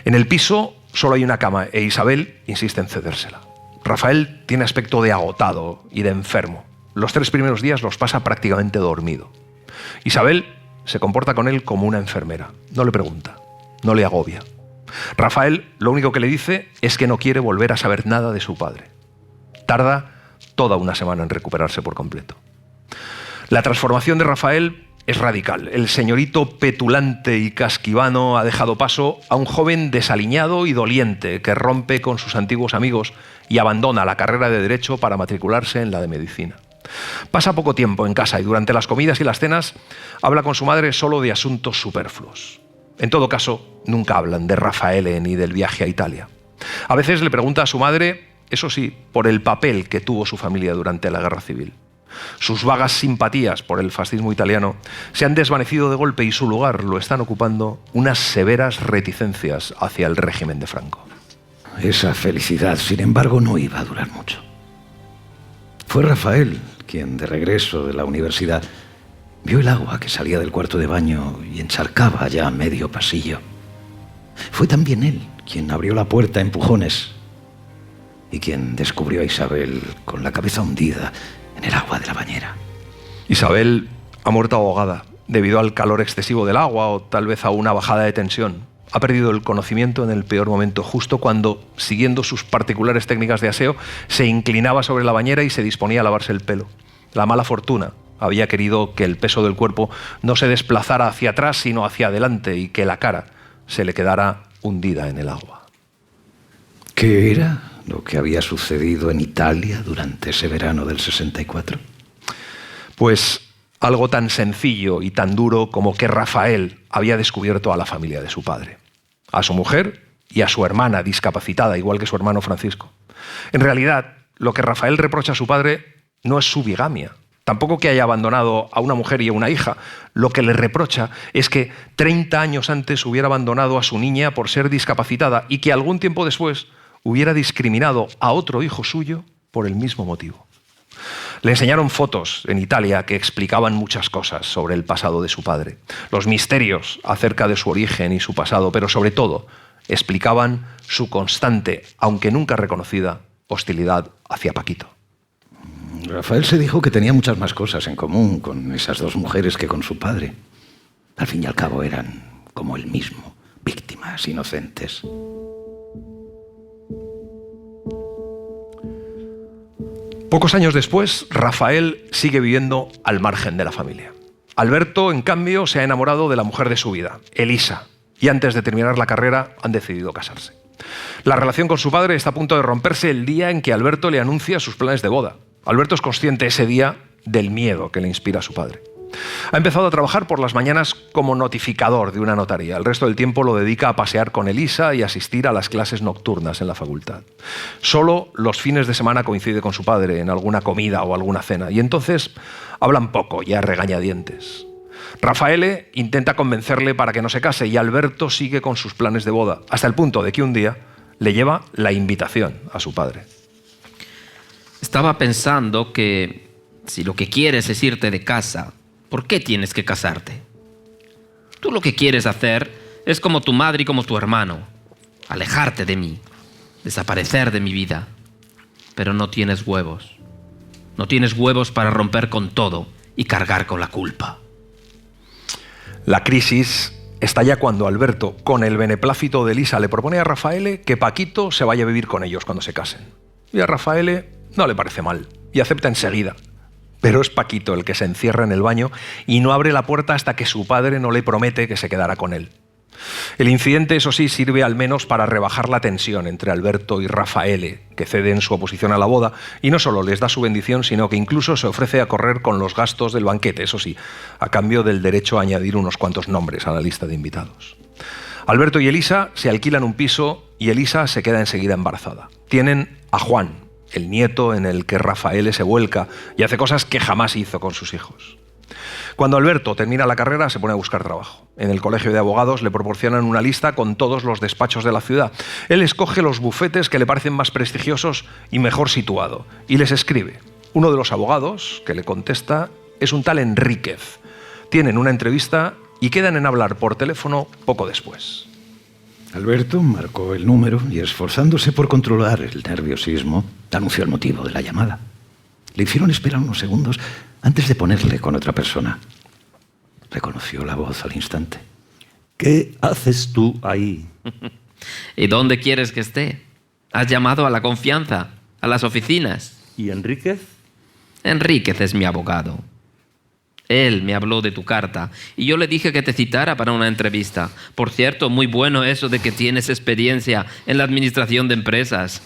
En el piso solo hay una cama e Isabel insiste en cedérsela. Rafael tiene aspecto de agotado y de enfermo. Los 3 primeros días los pasa prácticamente dormido. Isabel se comporta con él como una enfermera. No le pregunta, no le agobia. Rafael lo único que le dice es que no quiere volver a saber nada de su padre. Tarda toda una semana en recuperarse por completo. La transformación de Rafael es radical. El señorito petulante y casquivano ha dejado paso a un joven desaliñado y doliente que rompe con sus antiguos amigos y abandona la carrera de Derecho para matricularse en la de Medicina. Pasa poco tiempo en casa y durante las comidas y las cenas habla con su madre solo de asuntos superfluos. En todo caso, nunca hablan de Rafael ni del viaje a Italia. A veces le pregunta a su madre, eso sí, por el papel que tuvo su familia durante la Guerra Civil. Sus vagas simpatías por el fascismo italiano se han desvanecido de golpe y su lugar lo están ocupando unas severas reticencias hacia el régimen de Franco. Esa felicidad, sin embargo, no iba a durar mucho. Fue Rafael quien, de regreso de la universidad, vio el agua que salía del cuarto de baño y encharcaba ya medio pasillo. Fue también él quien abrió la puerta a empujones y quien descubrió a Isabel con la cabeza hundida en el agua de la bañera. Isabel ha muerto ahogada debido al calor excesivo del agua o tal vez a una bajada de tensión. Ha perdido el conocimiento en el peor momento, justo cuando, siguiendo sus particulares técnicas de aseo, se inclinaba sobre la bañera y se disponía a lavarse el pelo. La mala fortuna había querido que el peso del cuerpo no se desplazara hacia atrás, sino hacia adelante, y que la cara se le quedara hundida en el agua. ¿Qué era lo que había sucedido en Italia durante ese verano del 64? Pues algo tan sencillo y tan duro como que Rafael había descubierto a la familia de su padre, a su mujer y a su hermana discapacitada, igual que su hermano Francisco. En realidad, lo que Rafael reprocha a su padre no es su bigamia, tampoco que haya abandonado a una mujer y a una hija. Lo que le reprocha es que 30 años antes hubiera abandonado a su niña por ser discapacitada y que algún tiempo después hubiera discriminado a otro hijo suyo por el mismo motivo. Le enseñaron fotos en Italia que explicaban muchas cosas sobre el pasado de su padre, los misterios acerca de su origen y su pasado, pero sobre todo explicaban su constante, aunque nunca reconocida, hostilidad hacia Paquito. Rafael se dijo que tenía muchas más cosas en común con esas 2 mujeres que con su padre. Al fin y al cabo eran, como él mismo, víctimas inocentes. Pocos años después, Rafael sigue viviendo al margen de la familia. Alberto, en cambio, se ha enamorado de la mujer de su vida, Elisa, y antes de terminar la carrera han decidido casarse. La relación con su padre está a punto de romperse el día en que Alberto le anuncia sus planes de boda. Alberto es consciente ese día del miedo que le inspira a su padre. Ha empezado a trabajar por las mañanas como notificador de una notaría. El resto del tiempo lo dedica a pasear con Elisa y asistir a las clases nocturnas en la facultad. Solo los fines de semana coincide con su padre en alguna comida o alguna cena, y entonces hablan poco, ya regañadientes. Rafael intenta convencerle para que no se case y Alberto sigue con sus planes de boda, hasta el punto de que un día le lleva la invitación a su padre. Estaba pensando que Si lo que quieres es irte de casa, ¿por qué tienes que casarte? Tú lo que quieres hacer es como tu madre y como tu hermano, alejarte de mí, desaparecer de mi vida. Pero no tienes huevos. No tienes huevos para romper con todo y cargar con la culpa. La crisis estalla cuando Alberto, con el beneplácito de Elisa, le propone a Rafaele que Paquito se vaya a vivir con ellos cuando se casen. Y a Rafaele no le parece mal y acepta enseguida. Pero es Paquito el que se encierra en el baño y no abre la puerta hasta que su padre no le promete que se quedará con él. El incidente, eso sí, sirve al menos para rebajar la tensión entre Alberto y Rafaele, que ceden su oposición a la boda y no solo les da su bendición, sino que incluso se ofrece a correr con los gastos del banquete, eso sí, a cambio del derecho a añadir unos cuantos nombres a la lista de invitados. Alberto y Elisa se alquilan un piso y Elisa se queda enseguida embarazada. Tienen a Juan, el nieto en el que Rafaele se vuelca y hace cosas que jamás hizo con sus hijos. Cuando Alberto termina la carrera, se pone a buscar trabajo. En el colegio de abogados le proporcionan una lista con todos los despachos de la ciudad. Él escoge los bufetes que le parecen más prestigiosos y mejor situado, y les escribe. Uno de los abogados que le contesta es un tal Enríquez. Tienen una entrevista y quedan en hablar por teléfono poco después. Alberto marcó el número y, esforzándose por controlar el nerviosismo, anunció el motivo de la llamada. Le hicieron esperar unos segundos antes de ponerle con otra persona. Reconoció la voz al instante. ¿Qué haces tú ahí? ¿Y dónde quieres que esté? ¿Has llamado a la confianza, a las oficinas? ¿Y Enríquez? Enríquez es mi abogado. Él me habló de tu carta y yo le dije que te citara para una entrevista. Por cierto, muy bueno eso de que tienes experiencia en la administración de empresas.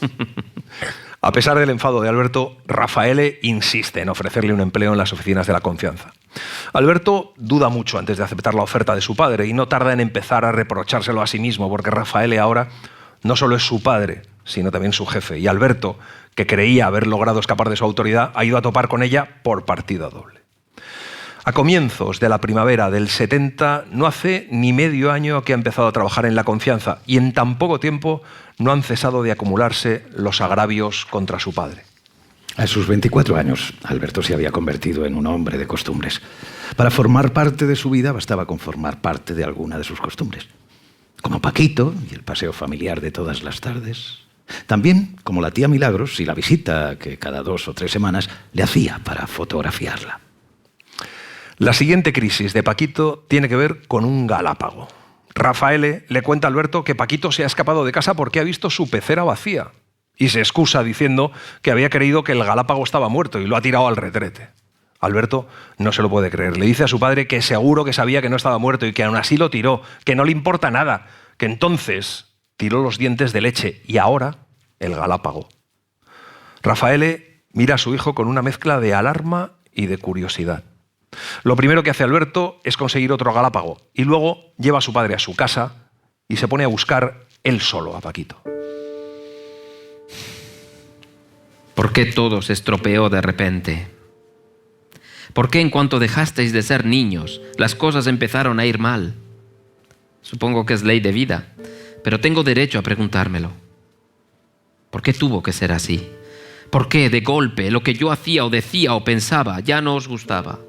A pesar del enfado de Alberto, Rafaele insiste en ofrecerle un empleo en las oficinas de la confianza. Alberto duda mucho antes de aceptar la oferta de su padre y no tarda en empezar a reprochárselo a sí mismo, porque Rafaele ahora no solo es su padre, sino también su jefe. Y Alberto, que creía haber logrado escapar de su autoridad, ha ido a topar con ella por partida doble. A comienzos de la primavera del 70, no hace ni medio año que ha empezado a trabajar en la confianza y en tan poco tiempo no han cesado de acumularse los agravios contra su padre. A sus 24 años, Alberto se había convertido en un hombre de costumbres. Para formar parte de su vida bastaba con formar parte de alguna de sus costumbres. Como Paquito y el paseo familiar de todas las tardes. También como la tía Milagros y la visita que cada 2 o 3 semanas le hacía para fotografiarla. La siguiente crisis de Paquito tiene que ver con un galápago. Rafaele le cuenta a Alberto que Paquito se ha escapado de casa porque ha visto su pecera vacía y se excusa diciendo que había creído que el galápago estaba muerto y lo ha tirado al retrete. Alberto no se lo puede creer. Le dice a su padre que seguro que sabía que no estaba muerto y que aún así lo tiró, que no le importa nada, que entonces tiró los dientes de leche y ahora el galápago. Rafaele mira a su hijo con una mezcla de alarma y de curiosidad. Lo primero que hace Alberto es conseguir otro galápago y luego lleva a su padre a su casa y se pone a buscar él solo a Paquito. ¿Por qué todo se estropeó de repente? ¿Por qué en cuanto dejasteis de ser niños, las cosas empezaron a ir mal? Supongo que es ley de vida, pero tengo derecho a preguntármelo. ¿Por qué tuvo que ser así? ¿Por qué, de golpe, lo que yo hacía o decía o pensaba ya no os gustaba?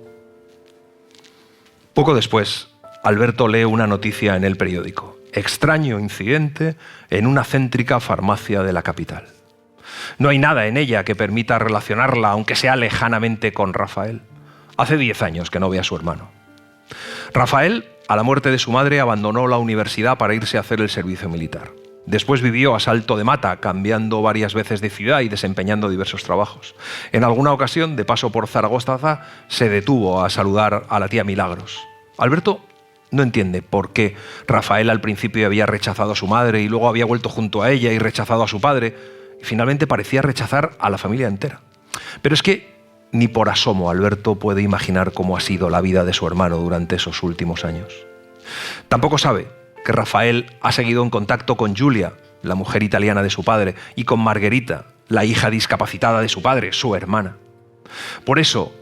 Poco después, Alberto lee una noticia en el periódico. Extraño incidente en una céntrica farmacia de la capital. No hay nada en ella que permita relacionarla, aunque sea lejanamente, con Rafael. Hace 10 años que no ve a su hermano. Rafael, a la muerte de su madre, abandonó la universidad para irse a hacer el servicio militar. Después vivió a salto de mata, cambiando varias veces de ciudad y desempeñando diversos trabajos. En alguna ocasión, de paso por Zaragoza, se detuvo a saludar a la tía Milagros. Alberto no entiende por qué Rafael al principio había rechazado a su madre y luego había vuelto junto a ella y rechazado a su padre. Y finalmente parecía rechazar a la familia entera. Pero es que ni por asomo Alberto puede imaginar cómo ha sido la vida de su hermano durante esos últimos años. Tampoco sabe que Rafael ha seguido en contacto con Giulia, la mujer italiana de su padre, y con Margherita, la hija discapacitada de su padre, su hermana. Por eso,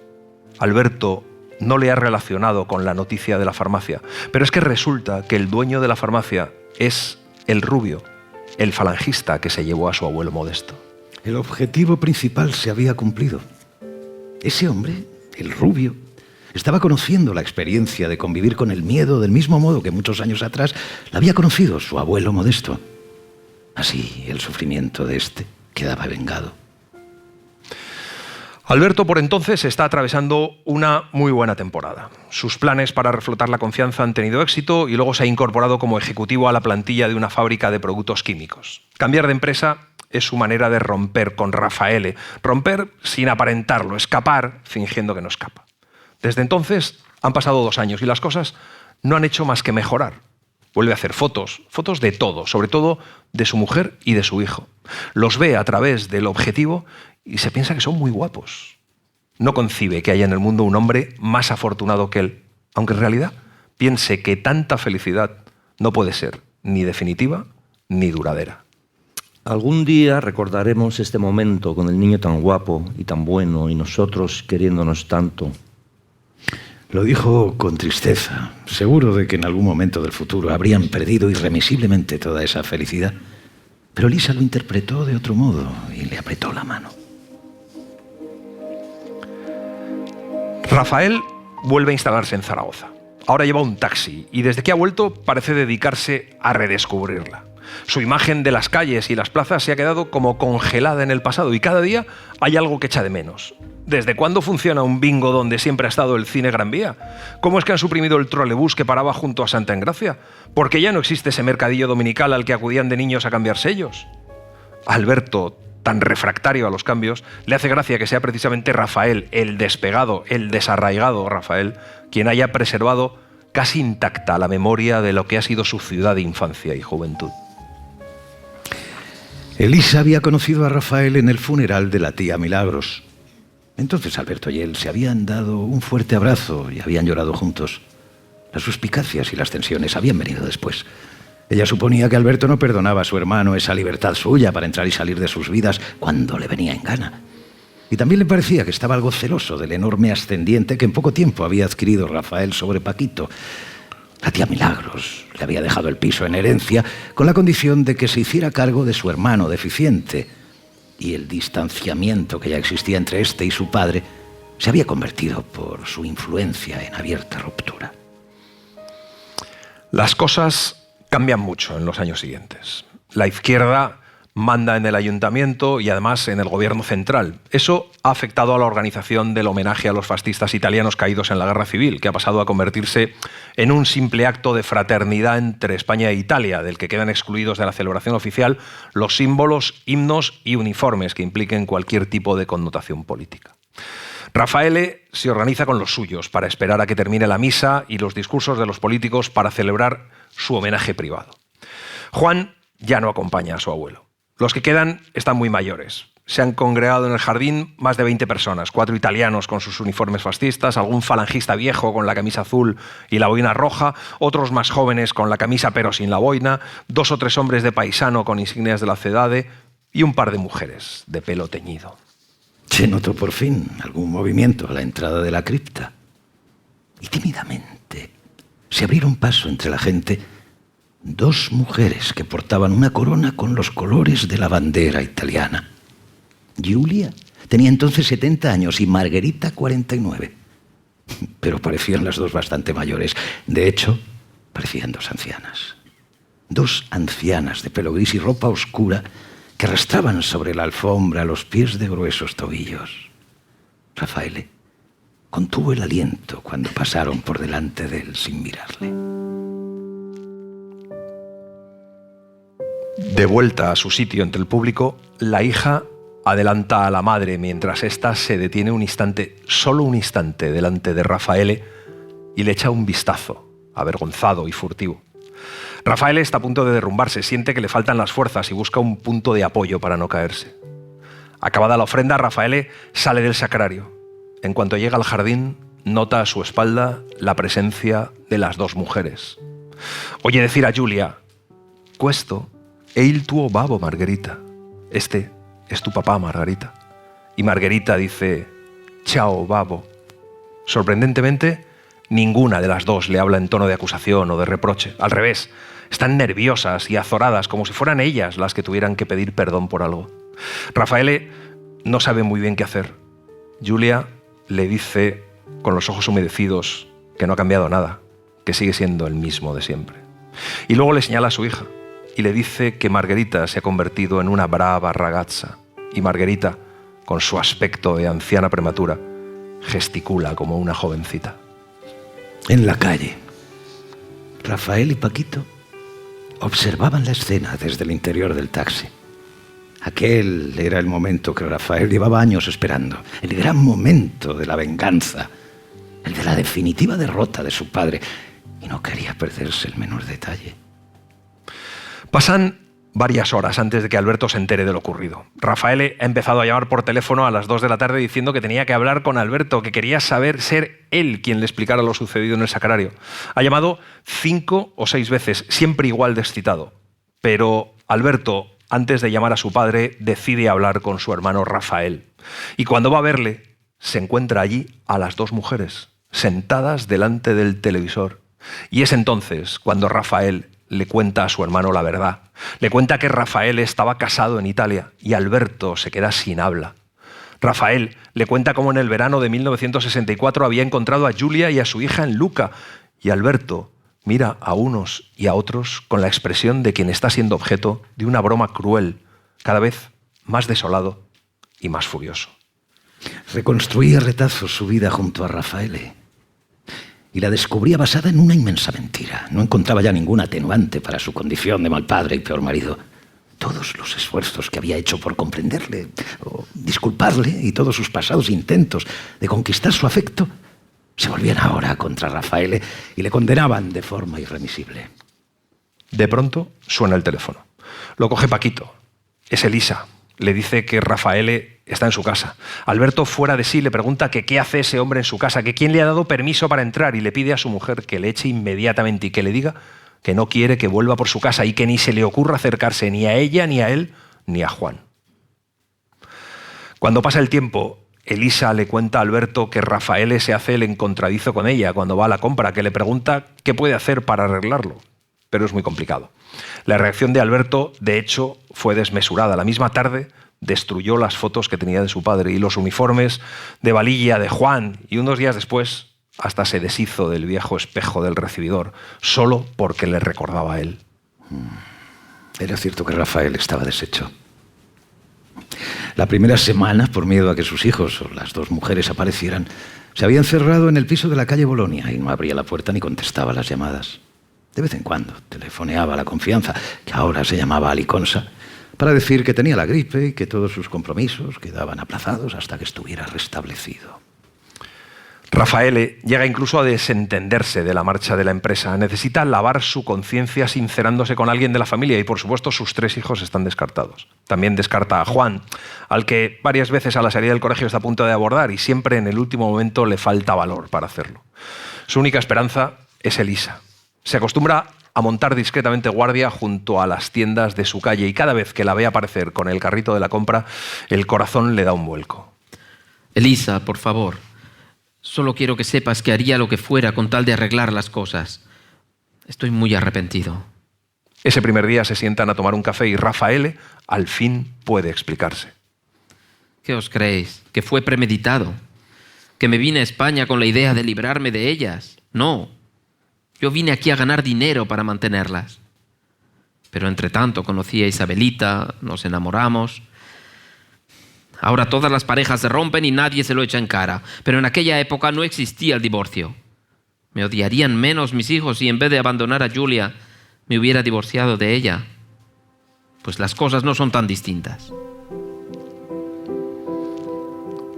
Alberto no le ha relacionado con la noticia de la farmacia, pero es que resulta que el dueño de la farmacia es el rubio, el falangista que se llevó a su abuelo Modesto. El objetivo principal se había cumplido. Ese hombre, el rubio, estaba conociendo la experiencia de convivir con el miedo del mismo modo que muchos años atrás la había conocido su abuelo Modesto. Así el sufrimiento de este quedaba vengado. Alberto por entonces está atravesando una muy buena temporada. Sus planes para reflotar la confianza han tenido éxito y luego se ha incorporado como ejecutivo a la plantilla de una fábrica de productos químicos. Cambiar de empresa es su manera de romper con Raffaele. Romper sin aparentarlo, escapar fingiendo que no escapa. Desde entonces han pasado 2 años y las cosas no han hecho más que mejorar. Vuelve a hacer fotos de todo, sobre todo de su mujer y de su hijo. Los ve a través del objetivo y se piensa que son muy guapos. No concibe que haya en el mundo un hombre más afortunado que él, aunque en realidad piense que tanta felicidad no puede ser ni definitiva ni duradera. Algún día recordaremos este momento con el niño tan guapo y tan bueno y nosotros queriéndonos tanto. Lo dijo con tristeza, seguro de que en algún momento del futuro habrían perdido irremisiblemente toda esa felicidad. Pero Lisa lo interpretó de otro modo y le apretó la mano. Rafael vuelve a instalarse en Zaragoza. Ahora lleva un taxi y desde que ha vuelto parece dedicarse a redescubrirla. Su imagen de las calles y las plazas se ha quedado como congelada en el pasado y cada día hay algo que echa de menos. ¿Desde cuándo funciona un bingo donde siempre ha estado el cine Gran Vía? ¿Cómo es que han suprimido el trolebús que paraba junto a Santa Engracia? ¿Por qué ya no existe ese mercadillo dominical al que acudían de niños a cambiar sellos? Alberto, tan refractario a los cambios, le hace gracia que sea precisamente Rafael, el despegado, el desarraigado Rafael, quien haya preservado casi intacta la memoria de lo que ha sido su ciudad de infancia y juventud. Elisa había conocido a Rafael en el funeral de la tía Milagros. Entonces Alberto y él se habían dado un fuerte abrazo y habían llorado juntos. Las suspicacias y las tensiones habían venido después. Ella suponía que Alberto no perdonaba a su hermano esa libertad suya para entrar y salir de sus vidas cuando le venía en gana. Y también le parecía que estaba algo celoso del enorme ascendiente que en poco tiempo había adquirido Rafael sobre Paquito. La tía Milagros le había dejado el piso en herencia con la condición de que se hiciera cargo de su hermano deficiente. Y el distanciamiento que ya existía entre este y su padre se había convertido por su influencia en abierta ruptura. Las cosas cambian mucho en los años siguientes. La izquierda manda en el ayuntamiento y además en el gobierno central. Eso ha afectado a la organización del homenaje a los fascistas italianos caídos en la guerra civil, que ha pasado a convertirse en un simple acto de fraternidad entre España e Italia, del que quedan excluidos de la celebración oficial los símbolos, himnos y uniformes que impliquen cualquier tipo de connotación política. Raffaele se organiza con los suyos para esperar a que termine la misa y los discursos de los políticos para celebrar su homenaje privado. Juan ya no acompaña a su abuelo. Los que quedan están muy mayores. Se han congregado en el jardín más de 20 personas, 4 italianos con sus uniformes fascistas, algún falangista viejo con la camisa azul y la boina roja, otros más jóvenes con la camisa pero sin la boina, 2 o 3 hombres de paisano con insignias de la CEDADE y un par de mujeres de pelo teñido. Se notó por fin algún movimiento a la entrada de la cripta. Y tímidamente se abrieron paso entre la gente 2 mujeres que portaban una corona con los colores de la bandera italiana. Giulia tenía entonces 70 años y Margherita 49. Pero parecían las 2 bastante mayores. De hecho, parecían 2 ancianas. 2 ancianas de pelo gris y ropa oscura que arrastraban sobre la alfombra los pies de gruesos tobillos. Raffaele contuvo el aliento cuando pasaron por delante de él sin mirarle. De vuelta a su sitio entre el público, la hija adelanta a la madre mientras ésta se detiene un instante, solo un instante, delante de Raffaele y le echa un vistazo, avergonzado y furtivo. Raffaele está a punto de derrumbarse, siente que le faltan las fuerzas y busca un punto de apoyo para no caerse. Acabada la ofrenda, Raffaele sale del sacrario. En cuanto llega al jardín, nota a su espalda la presencia de las 2 mujeres. Oye decir a Giulia: «Questo è il tuo babbo, Margherita. Este es tu papá, Margarita». Y Margherita dice: «Ciao, babbo». Sorprendentemente, ninguna de las 2 le habla en tono de acusación o de reproche. Al revés, están nerviosas y azoradas, como si fueran ellas las que tuvieran que pedir perdón por algo. Raffaele no sabe muy bien qué hacer. Giulia le dice, con los ojos humedecidos, que no ha cambiado nada, que sigue siendo el mismo de siempre. Y luego le señala a su hija y le dice que Margherita se ha convertido en una brava ragazza. Y Margherita, con su aspecto de anciana prematura, gesticula como una jovencita. En la calle, Rafael y Paquito observaban la escena desde el interior del taxi. Aquel era el momento que Rafael llevaba años esperando, el gran momento de la venganza, el de la definitiva derrota de su padre, y no quería perderse el menor detalle. Pasan varias horas antes de que Alberto se entere de lo ocurrido. Rafael ha empezado a llamar por teléfono a las 2 de la tarde diciendo que tenía que hablar con Alberto, que quería ser él quien le explicara lo sucedido en el Sacrario. Ha llamado 5 o 6 veces, siempre igual de excitado. Pero Alberto, antes de llamar a su padre, decide hablar con su hermano Rafael. Y cuando va a verle, se encuentra allí a las 2 mujeres, sentadas delante del televisor. Y es entonces cuando Rafael le cuenta a su hermano la verdad. Le cuenta que Rafael estaba casado en Italia y Alberto se queda sin habla. Rafael le cuenta cómo en el verano de 1964 había encontrado a Giulia y a su hija en Lucca, y Alberto mira a unos y a otros con la expresión de quien está siendo objeto de una broma cruel, cada vez más desolado y más furioso. Reconstruía a retazos su vida junto a Rafael y la descubría basada en una inmensa mentira. No encontraba ya ningún atenuante para su condición de mal padre y peor marido. Todos los esfuerzos que había hecho por comprenderle o disculparle y todos sus pasados intentos de conquistar su afecto se volvían ahora contra Rafael y le condenaban de forma irremisible. De pronto suena el teléfono. Lo coge Paquito. Es Elisa. Le dice que Rafael está en su casa. Alberto, fuera de sí, le pregunta que qué hace ese hombre en su casa, que quién le ha dado permiso para entrar, y le pide a su mujer que le eche inmediatamente y que le diga que no quiere que vuelva por su casa y que ni se le ocurra acercarse ni a ella, ni a él, ni a Juan. Cuando pasa el tiempo, Elisa le cuenta a Alberto que Rafael se hace el encontradizo con ella cuando va a la compra, que le pregunta qué puede hacer para arreglarlo, pero es muy complicado. La reacción de Alberto, de hecho, fue desmesurada. La misma tarde destruyó las fotos que tenía de su padre y los uniformes de Valilla de Juan, y unos días después hasta se deshizo del viejo espejo del recibidor, solo porque le recordaba a él. Era cierto que Rafael estaba deshecho. La primera semana, por miedo a que sus hijos o las 2 mujeres aparecieran, se había encerrado en el piso de la calle Bolonia y no abría la puerta ni contestaba las llamadas. De vez en cuando telefoneaba a la confianza, que ahora se llamaba Aliconsa, para decir que tenía la gripe y que todos sus compromisos quedaban aplazados hasta que estuviera restablecido. Rafael llega incluso a desentenderse de la marcha de la empresa. Necesita lavar su conciencia sincerándose con alguien de la familia y, por supuesto, sus 3 hijos están descartados. También descarta a Juan, al que varias veces a la salida del colegio está a punto de abordar y siempre en el último momento le falta valor para hacerlo. Su única esperanza es Elisa. Se acostumbra a montar discretamente guardia junto a las tiendas de su calle y cada vez que la ve aparecer con el carrito de la compra, el corazón le da un vuelco. Elisa, por favor, solo quiero que sepas que haría lo que fuera con tal de arreglar las cosas. Estoy muy arrepentido. Ese primer día se sientan a tomar un café y Rafael al fin puede explicarse. ¿Qué os creéis? ¿Que fue premeditado? ¿Que me vine a España con la idea de librarme de ellas? No. Yo vine aquí a ganar dinero para mantenerlas. Pero entre tanto conocí a Isabelita, nos enamoramos. Ahora todas las parejas se rompen y nadie se lo echa en cara. Pero en aquella época no existía el divorcio. Me odiarían menos mis hijos si en vez de abandonar a Giulia me hubiera divorciado de ella. Pues las cosas no son tan distintas.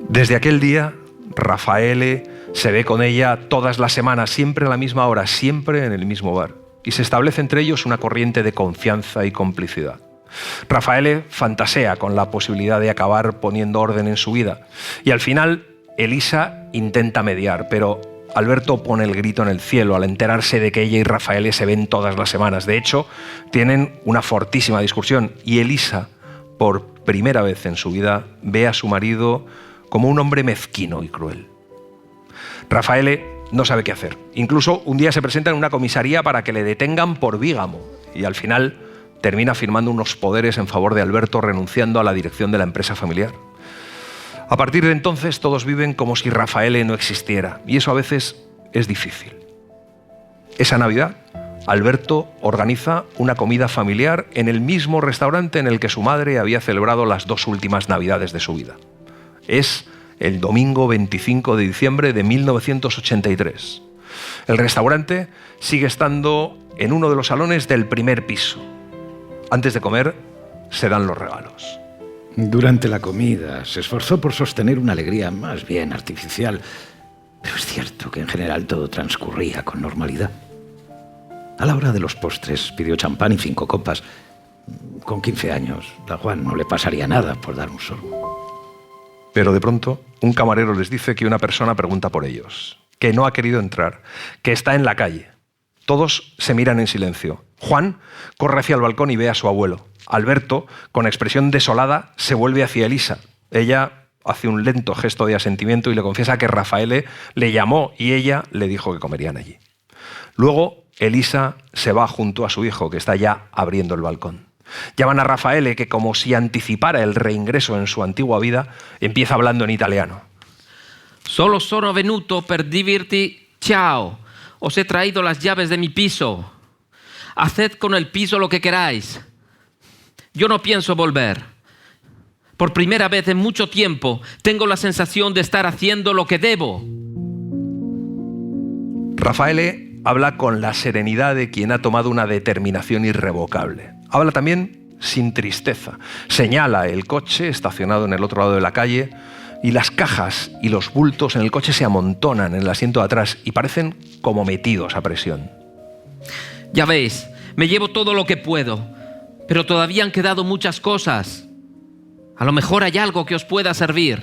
Desde aquel día, Rafael se ve con ella todas las semanas, siempre a la misma hora, siempre en el mismo bar. Y se establece entre ellos una corriente de confianza y complicidad. Rafael fantasea con la posibilidad de acabar poniendo orden en su vida. Y al final, Elisa intenta mediar, pero Alberto pone el grito en el cielo al enterarse de que ella y Rafael se ven todas las semanas. De hecho, tienen una fortísima discusión y Elisa, por primera vez en su vida, ve a su marido como un hombre mezquino y cruel. Rafael no sabe qué hacer. Incluso un día se presenta en una comisaría para que le detengan por bígamo y al final termina firmando unos poderes en favor de Alberto, renunciando a la dirección de la empresa familiar. A partir de entonces todos viven como si Rafaele no existiera, y eso a veces es difícil. Esa Navidad, Alberto organiza una comida familiar en el mismo restaurante en el que su madre había celebrado las 2 últimas Navidades de su vida. Es el domingo 25 de diciembre de 1983. El restaurante sigue estando en uno de los salones del primer piso. Antes de comer, se dan los regalos. Durante la comida se esforzó por sostener una alegría más bien artificial, pero es cierto que en general todo transcurría con normalidad. A la hora de los postres pidió champán y 5 copas. Con 15 años, a Juan no le pasaría nada por dar un sorbo. Pero de pronto, un camarero les dice que una persona pregunta por ellos, que no ha querido entrar, que está en la calle. Todos se miran en silencio. Juan corre hacia el balcón y ve a su abuelo. Alberto, con expresión desolada, se vuelve hacia Elisa. Ella hace un lento gesto de asentimiento y le confiesa que Rafaele le llamó y ella le dijo que comerían allí. Luego, Elisa se va junto a su hijo, que está ya abriendo el balcón. Llaman a Rafaele, que como si anticipara el reingreso en su antigua vida, empieza hablando en italiano. Solo sono venuto per dirti ciao. Os he traído las llaves de mi piso. Haced con el piso lo que queráis. Yo no pienso volver. Por primera vez en mucho tiempo tengo la sensación de estar haciendo lo que debo. Rafaele habla con la serenidad de quien ha tomado una determinación irrevocable. Habla también sin tristeza. Señala el coche estacionado en el otro lado de la calle y las cajas y los bultos en el coche se amontonan en el asiento de atrás y parecen como metidos a presión. Ya veis, me llevo todo lo que puedo, pero todavía han quedado muchas cosas. A lo mejor hay algo que os pueda servir.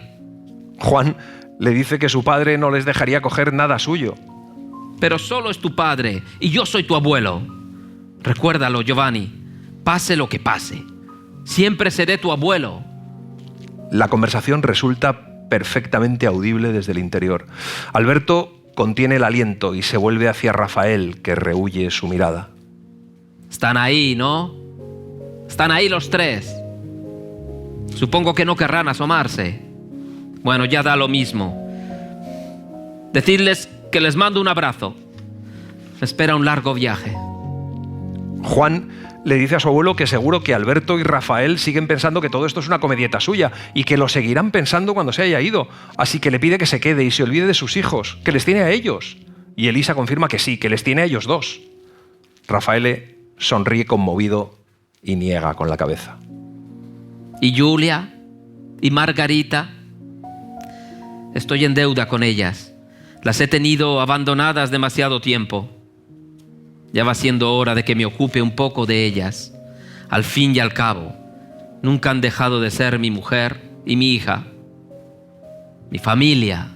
Juan le dice que su padre no les dejaría coger nada suyo. Pero solo es tu padre y yo soy tu abuelo. Recuérdalo, Giovanni, pase lo que pase. Siempre seré tu abuelo. La conversación resulta perfectamente audible desde el interior. Alberto contiene el aliento y se vuelve hacia Rafael, que rehúye su mirada. Están ahí, ¿no? Están ahí los 3. Supongo que no querrán asomarse. Bueno, ya da lo mismo. Decidles que les mando un abrazo. Me espera un largo viaje. Juan le dice a su abuelo que seguro que Alberto y Rafael siguen pensando que todo esto es una comedieta suya y que lo seguirán pensando cuando se haya ido. Así que le pide que se quede y se olvide de sus hijos, que les tiene a ellos. Y Elisa confirma que sí, que les tiene a ellos 2. Rafaele sonríe conmovido y niega con la cabeza. ¿Y Julia? ¿Y Margarita? Estoy en deuda con ellas. Las he tenido abandonadas demasiado tiempo. Ya va siendo hora de que me ocupe un poco de ellas. Al fin y al cabo, nunca han dejado de ser mi mujer y mi hija. Mi familia.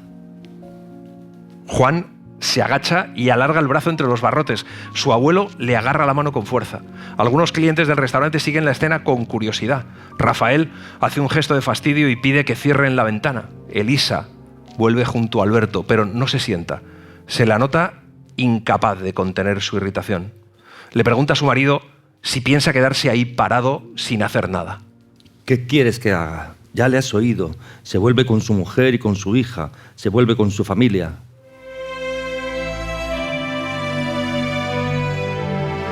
Juan se agacha y alarga el brazo entre los barrotes. Su abuelo le agarra la mano con fuerza. Algunos clientes del restaurante siguen la escena con curiosidad. Rafael hace un gesto de fastidio y pide que cierren la ventana. Elisa vuelve junto a Alberto, pero no se sienta. Se la nota incapaz de contener su irritación. Le pregunta a su marido si piensa quedarse ahí parado sin hacer nada. ¿Qué quieres que haga? Ya le has oído. Se vuelve con su mujer y con su hija. Se vuelve con su familia.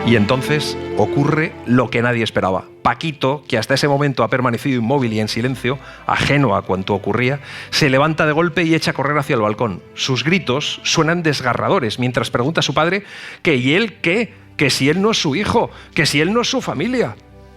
Y entonces ocurre lo que nadie esperaba. Paquito, que hasta ese momento ha permanecido inmóvil y en silencio, ajeno a cuanto ocurría, se levanta de golpe y echa a correr hacia el balcón. Sus gritos suenan desgarradores mientras pregunta a su padre que ¿y él qué? Que si él no es su hijo, que si él no es su familia.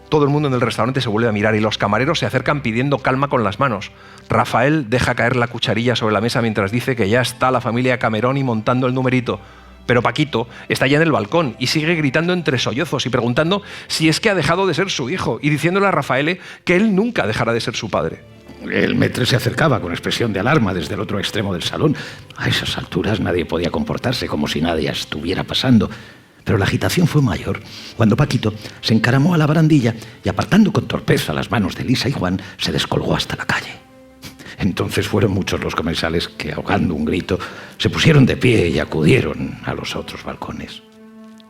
Todo el mundo en el restaurante se vuelve a mirar y los camareros se acercan pidiendo calma con las manos. Rafael deja caer la cucharilla sobre la mesa mientras dice que ya está la familia Cameroni montando el numerito. Pero Paquito está ya en el balcón y sigue gritando entre sollozos y preguntando si es que ha dejado de ser su hijo y diciéndole a Rafaele que él nunca dejará de ser su padre. El maître se acercaba con expresión de alarma desde el otro extremo del salón. A esas alturas nadie podía comportarse como si nada estuviera pasando. Pero la agitación fue mayor cuando Paquito se encaramó a la barandilla y, apartando con torpeza las manos de Elisa y Juan, se descolgó hasta la calle. Entonces fueron muchos los comensales que, ahogando un grito, se pusieron de pie y acudieron a los otros balcones.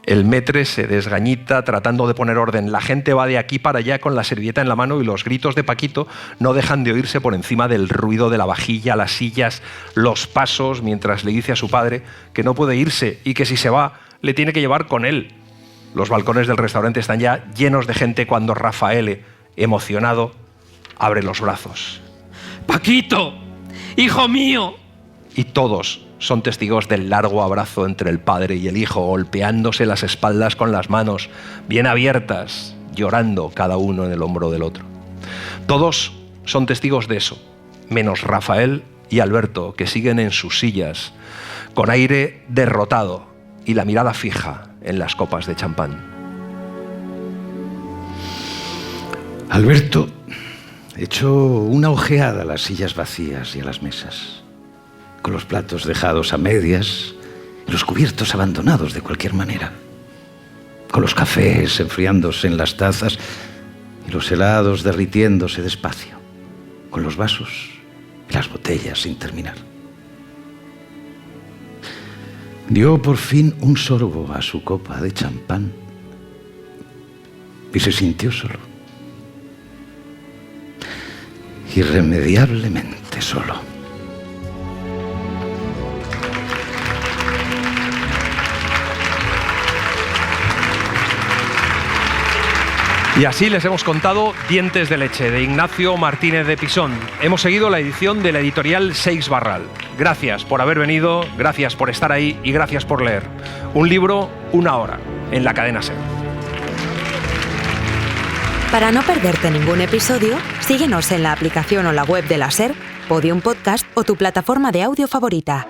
El maître se desgañita tratando de poner orden. La gente va de aquí para allá con la servilleta en la mano y los gritos de Paquito no dejan de oírse por encima del ruido de la vajilla, las sillas, los pasos, mientras le dice a su padre que no puede irse y que si se va le tiene que llevar con él. Los balcones del restaurante están ya llenos de gente cuando Rafael, emocionado, abre los brazos. ¡Paquito! ¡Hijo mío! Y todos son testigos del largo abrazo entre el padre y el hijo, golpeándose las espaldas con las manos bien abiertas, llorando cada uno en el hombro del otro. Todos son testigos de eso, menos Rafael y Alberto, que siguen en sus sillas, con aire derrotado y la mirada fija en las copas de champán. Alberto echó una ojeada a las sillas vacías y a las mesas, con los platos dejados a medias y los cubiertos abandonados de cualquier manera, con los cafés enfriándose en las tazas y los helados derritiéndose despacio, con los vasos y las botellas sin terminar. Dio por fin un sorbo a su copa de champán y se sintió solo, irremediablemente solo. Y así les hemos contado Dientes de leche, de Ignacio Martínez de Pisón. Hemos seguido la edición de la editorial Seix Barral. Gracias por haber venido, gracias por estar ahí y gracias por leer. Un libro, una hora, en la cadena SER. Para no perderte ningún episodio, síguenos en la aplicación o la web de la SER, Podium Podcast o tu plataforma de audio favorita.